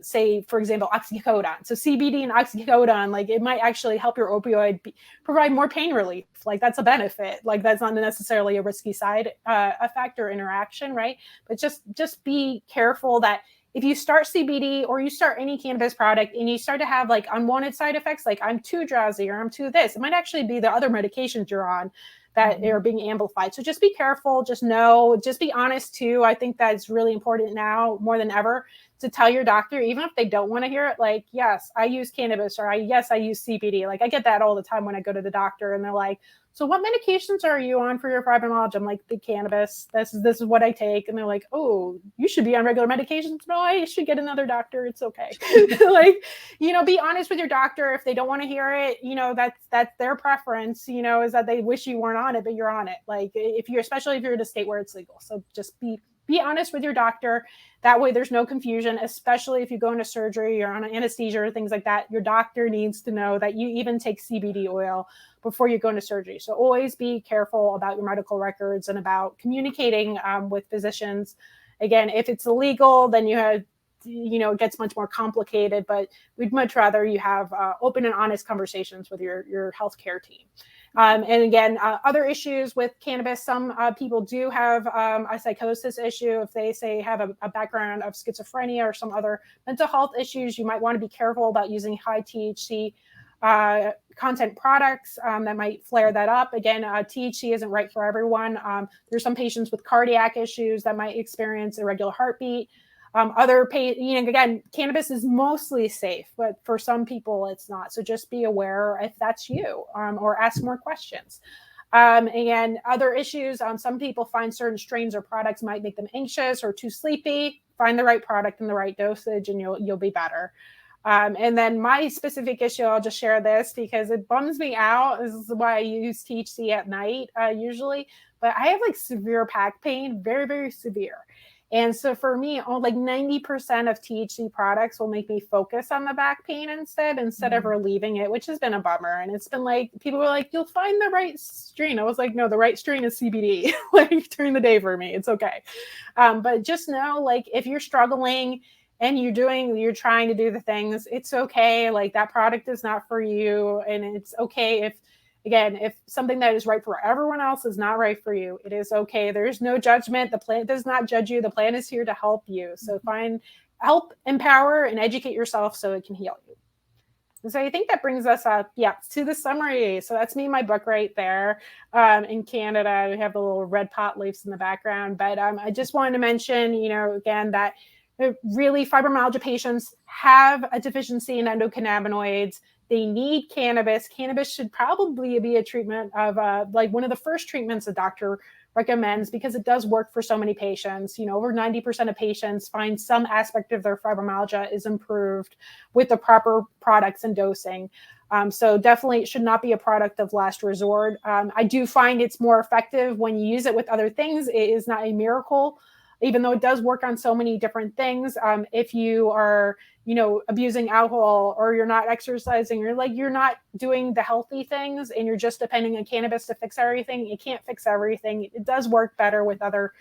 say, for example, oxycodone. So CBD and oxycodone, like it might actually help your opioid provide more pain relief. Like that's a benefit. Like that's not necessarily a risky side effect or interaction, right? But just be careful that if you start CBD or you start any cannabis product and you start to have like unwanted side effects, like I'm too drowsy or I'm too this, it might actually be the other medications you're on that are being amplified. So just be careful, just know, just be honest too. I think that's really important now more than ever to tell your doctor, even if they don't want to hear it, like, yes, I use cannabis or yes, I use CBD. Like I get that all the time when I go to the doctor and they're like, so what medications are you on for your fibromyalgia? I'm like, the cannabis, this is what I take. And they're like, oh, you should be on regular medications. No, I should get another doctor. It's okay. Like, be honest with your doctor. If they don't want to hear it, that's their preference, is that they wish you weren't on it, but you're on it. Like especially if you're in a state where it's legal. So just be honest with your doctor. That way there's no confusion, especially if you go into surgery or on anesthesia or things like that. Your doctor needs to know that you even take CBD oil before you go into surgery. So always be careful about your medical records and about communicating with physicians. Again, if it's illegal, then it gets much more complicated, but we'd much rather you have open and honest conversations with your healthcare team. And again, other issues with cannabis, some people do have a psychosis issue. If they say have a background of schizophrenia or some other mental health issues, you might want to be careful about using high THC content products that might flare that up. Again, THC isn't right for everyone. There's some patients with cardiac issues that might experience irregular heartbeat. Again, cannabis is mostly safe, but for some people it's not. So just be aware if that's you, or ask more questions. And other issues, some people find certain strains or products might make them anxious or too sleepy. Find the right product and the right dosage and you'll be better. And then my specific issue, I'll just share this because it bums me out. This is why I use THC at night usually, but I have like severe back pain, very, very severe. And so for me, like 90% of THC products will make me focus on the back pain instead of relieving it, which has been a bummer. And it's been like, people were like, you'll find the right strain. I was like, no, the right strain is CBD, like during the day for me, it's okay. But just know, like, if you're struggling and you're trying to do the things, it's okay. Like that product is not for you. And it's okay if something that is right for everyone else is not right for you, it is okay. There's no judgment. The plant does not judge you. The plant is here to help you. So help, empower, and educate yourself so it can heal you. And so I think that brings us up, to the summary. So that's me, my book right there. In Canada, we have the little red pot leaves in the background. But I just wanted to mention, again, that really fibromyalgia patients have a deficiency in endocannabinoids. They need cannabis. Cannabis should probably be a treatment of like one of the first treatments a doctor recommends because it does work for so many patients. Over 90% of patients find some aspect of their fibromyalgia is improved with the proper products and dosing. So definitely it should not be a product of last resort. I do find it's more effective when you use it with other things. It is not a miracle, even though it does work on so many different things. If you are, abusing alcohol or you're not exercising, you're not doing the healthy things and you're just depending on cannabis to fix everything, you can't fix everything. It does work better with other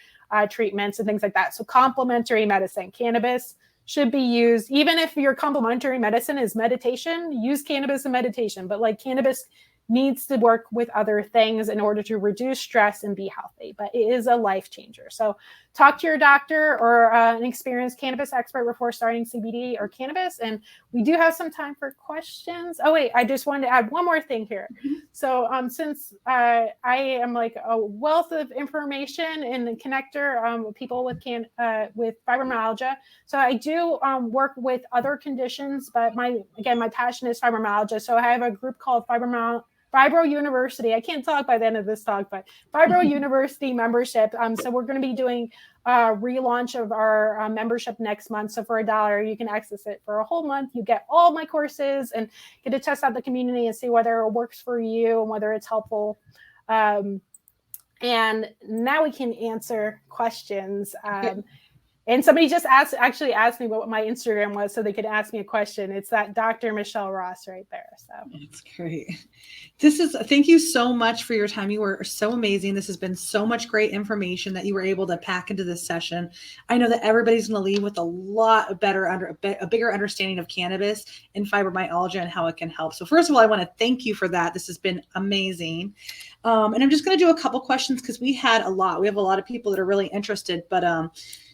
treatments and things like that. So complementary medicine, cannabis should be used, even if your complementary medicine is meditation, use cannabis in meditation, but like cannabis needs to work with other things in order to reduce stress and be healthy, but it is a life changer. So talk to your doctor or an experienced cannabis expert before starting CBD or cannabis. And we do have some time for questions. Oh, wait, I just wanted to add one more thing here. So since I am like a wealth of information and a connector with people with fibromyalgia, so I do work with other conditions, but my passion is fibromyalgia. So I have a group called Fibro University. I can't talk by the end of this talk, but Fibro University membership. So we're going to be doing a relaunch of our membership next month. So for $1, you can access it for a whole month. You get all my courses and get to test out the community and see whether it works for you and whether it's helpful. And now we can answer questions. And somebody just actually asked me what my Instagram was so they could ask me a question. It's that Dr. Michelle Ross right there. So that's great. Thank you so much for your time. You were so amazing. This has been so much great information that you were able to pack into this session. I know that everybody's going to leave with a lot better, a bigger understanding of cannabis and fibromyalgia and how it can help. So first of all, I want to thank you for that. This has been amazing. And I'm just going to do a couple questions because we have a lot of people that are really interested, but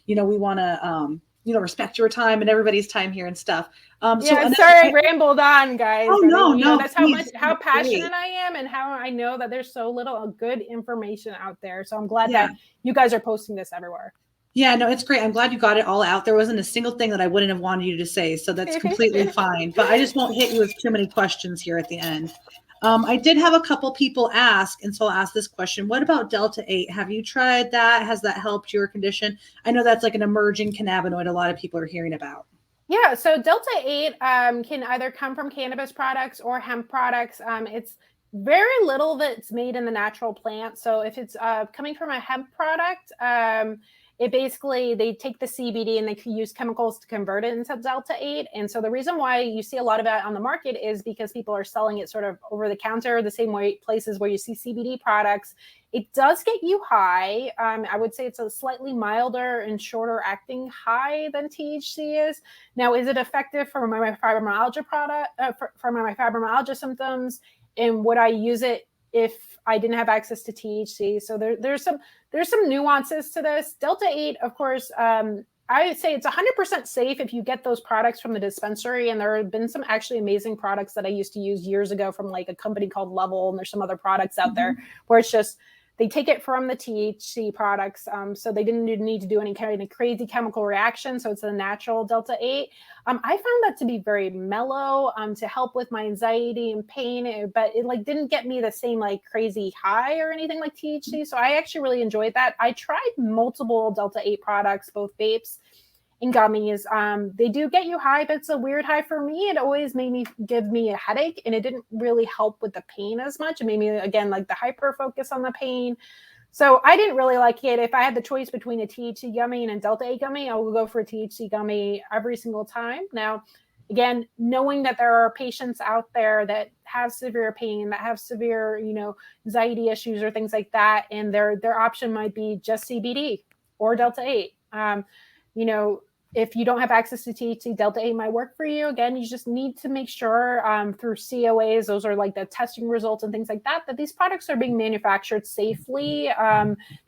we want to, respect your time and everybody's time here and stuff. Sorry I rambled on, guys. Oh, no, that's how passionate I am and how I know that there's so little good information out there. So I'm glad that you guys are posting this everywhere. Yeah, no, it's great. I'm glad you got it all out. There wasn't a single thing that I wouldn't have wanted you to say. So that's completely fine. But I just won't hit you with too many questions here at the end. I did have a couple people ask, and so I'll ask this question. What about Delta 8? Have you tried that? Has that helped your condition? I know that's like an emerging cannabinoid a lot of people are hearing about. Yeah, so Delta 8 can either come from cannabis products or hemp products. It's very little that's made in the natural plant. So if it's coming from a hemp product, it basically, they take the CBD and they can use chemicals to convert it into Delta 8. And so the reason why you see a lot of it on the market is because people are selling it sort of over the counter, the same way places where you see CBD products. It does get you high. I would say it's a slightly milder and shorter acting high than THC is. Now, is it effective for my fibromyalgia for my fibromyalgia symptoms? And would I use it if I didn't have access to THC? So there's some nuances to this. Delta 8, of course, I would say it's 100% safe if you get those products from the dispensary. And there have been some actually amazing products that I used to use years ago from like a company called Level. And there's some other products out there where it's just, they take it from the THC products. So they didn't need to do any kind of crazy chemical reaction. So it's a natural Delta 8. I found that to be very mellow to help with my anxiety and pain, but it like didn't get me the same like crazy high or anything like THC. So I actually really enjoyed that. I tried multiple Delta 8 products, both vapes and gummies. They do get you high, but it's a weird high for me. It always give me a headache, and it didn't really help with the pain as much. It made me, again, like the hyper focus on the pain. So I didn't really like it. If I had the choice between a THC gummy and a Delta 8 gummy, I would go for a THC gummy every single time. Now, again, knowing that there are patients out there that have severe pain, that have severe, anxiety issues or things like that, and their option might be just CBD or Delta 8. If you don't have access to THC, Delta 8 might work for you. Again, you just need to make sure through COAs, those are like the testing results and things like that, that these products are being manufactured safely.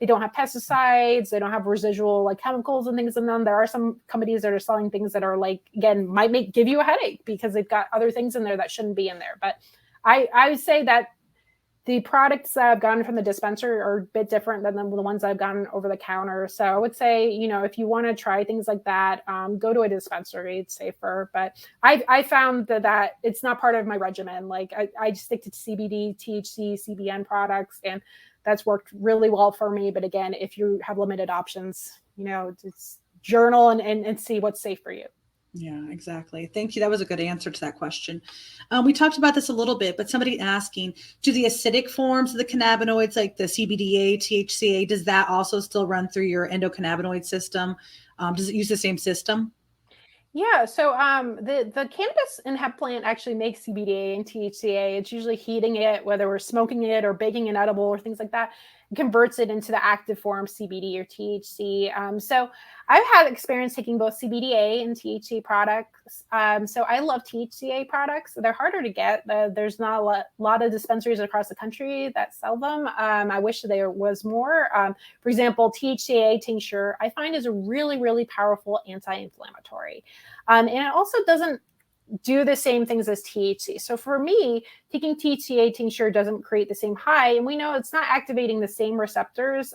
They don't have pesticides. They don't have residual like chemicals and things in them. There are some companies that are selling things that are like, again, might give you a headache because they've got other things in there that shouldn't be in there. But I would say that the products that I've gotten from the dispenser are a bit different than the ones I've gotten over the counter. So I would say, if you want to try things like that, go to a dispensary. It's safer. But I found that it's not part of my regimen. Like I just stick to CBD, THC, CBN products, and that's worked really well for me. But again, if you have limited options, just journal and see what's safe for you. Yeah, exactly. Thank you. That was a good answer to that question. We talked about this a little bit, but somebody asking, do the acidic forms of the cannabinoids like the CBDA, THCA, does that also still run through your endocannabinoid system? Does it use the same system? Yeah, so the cannabis and hemp plant actually makes CBDA and THCA. It's usually heating it, whether we're smoking it or baking an edible or things like that, converts it into the active form CBD or THC. So I've had experience taking both CBDA and THC products. So I love THCA products. They're harder to get. There's not a lot of dispensaries across the country that sell them. I wish there was more. For example, THCA tincture, I find is a really, really powerful anti-inflammatory. And it also doesn't do the same things as THC. So for me, taking THCA tincture doesn't create the same high. And we know it's not activating the same receptors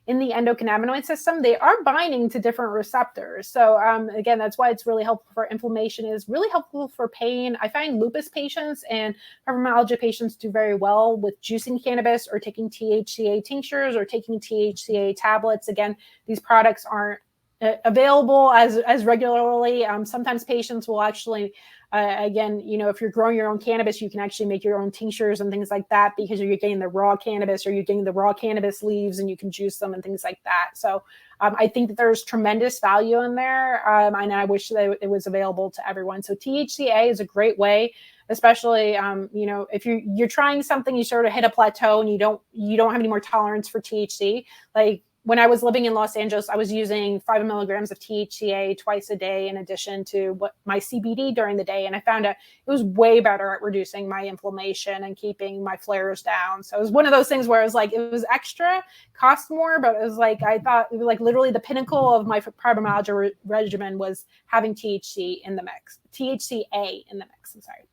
in the endocannabinoid system. They are binding to different receptors. So again, that's why it's really helpful for inflammation, is really helpful for pain. I find lupus patients and fibromyalgia patients do very well with juicing cannabis or taking THCA tinctures or taking THCA tablets. Again, these products aren't available as regularly. Sometimes patients will actually, again, if you're growing your own cannabis, you can actually make your own tinctures and things like that because you're getting the raw cannabis, or you're getting the raw cannabis leaves and you can juice them and things like that. So I think that there's tremendous value in there, and I wish that it was available to everyone. So THCA is a great way, especially if you're trying something, you sort of hit a plateau and you don't have any more tolerance for THC. Like when I was living in Los Angeles, I was using 5 milligrams of THCA twice a day in addition to my CBD during the day. And I found out it was way better at reducing my inflammation and keeping my flares down. So it was one of those things where it was like, it was extra, cost more, but it was like, I thought it was like literally the pinnacle of my fibromyalgia regimen was having THCA in the mix. I'm sorry.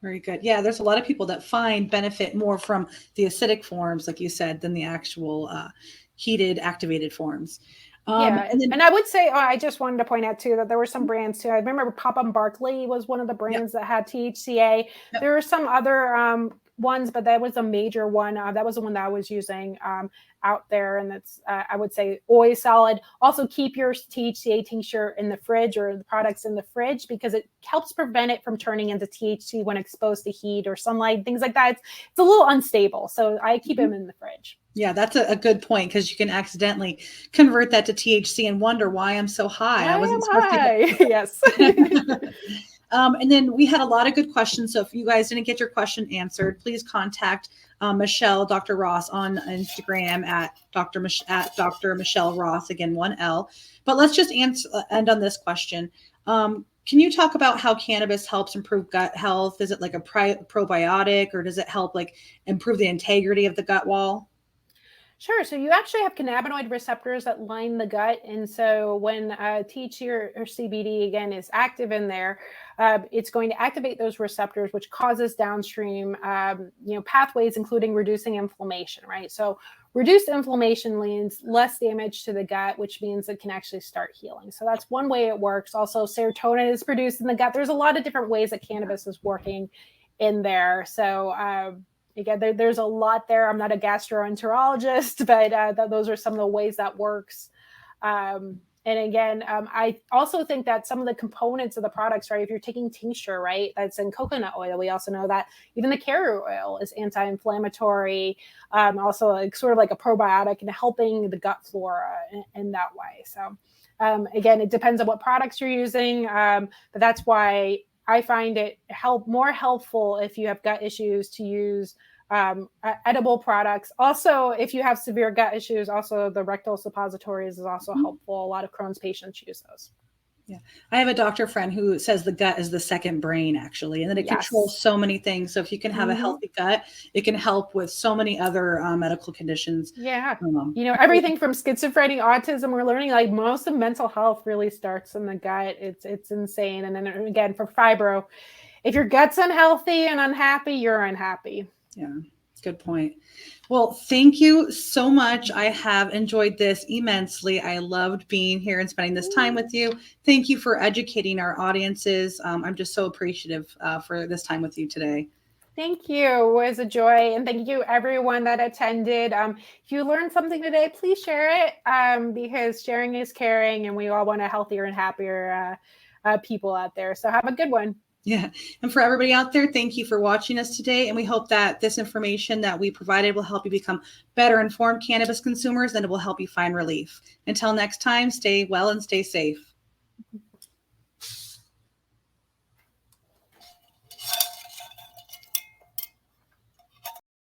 Very good. Yeah, there's a lot of people that find benefit more from the acidic forms, like you said, than the actual heated activated forms. And I would say, I just wanted to point out too that there were some brands too. I remember Papa Barkley was one of the brands that had THCA. Yep. There were some other ones, but that was a major one. That was the one that I was using out there, and that's I would say always solid. Also, keep your THCA tincture in the fridge, or the products in the fridge, because it helps prevent it from turning into THC when exposed to heat or sunlight, things like that. It's a little unstable, so I keep them in the fridge. Yeah, that's a good point, because you can accidentally convert that to THC and wonder why I'm so high. I wasn't supposed to. Yes. And then we had a lot of good questions. So if you guys didn't get your question answered, please contact Michelle, Dr. Ross, on Instagram at Dr. Michelle Ross, again, 1L. But let's just end on this question. Can you talk about how cannabis helps improve gut health? Is it like a probiotic, or does it help like improve the integrity of the gut wall? Sure. So you actually have cannabinoid receptors that line the gut. And so when THC or CBD, again, is active in there, it's going to activate those receptors, which causes downstream, pathways, including reducing inflammation, right? So reduced inflammation means less damage to the gut, which means it can actually start healing. So that's one way it works. Also, serotonin is produced in the gut. There's a lot of different ways that cannabis is working in there. So, again, there's a lot there. I'm not a gastroenterologist, but those are some of the ways that works. And again, I also think that some of the components of the products, right, if you're taking tincture, right, that's in coconut oil, we also know that even the carrier oil is anti-inflammatory, also like, sort of like a probiotic and helping the gut flora in that way. So again, it depends on what products you're using, but that's why I find it more helpful if you have gut issues to use edible products. Also, if you have severe gut issues, also the rectal suppositories is also helpful. A lot of Crohn's patients use those. Yeah. I have a doctor friend who says the gut is the second brain, actually, and that it controls so many things. So if you can have a healthy gut, it can help with so many other medical conditions. Yeah. Everything from schizophrenia, autism, we're learning like most of mental health really starts in the gut. It's insane. And then again, for fibro, if your gut's unhealthy and unhappy, you're unhappy. Yeah. Good point. Well, thank you so much. I have enjoyed this immensely. I loved being here and spending this time with you. Thank you for educating our audiences. I'm just so appreciative for this time with you today. Thank you. It was a joy. And thank you everyone that attended. If you learned something today, please share it because sharing is caring, and we all want a healthier and happier people out there. So have a good one. Yeah. And for everybody out there, thank you for watching us today. And we hope that this information that we provided will help you become better informed cannabis consumers, and it will help you find relief. Until next time, stay well and stay safe.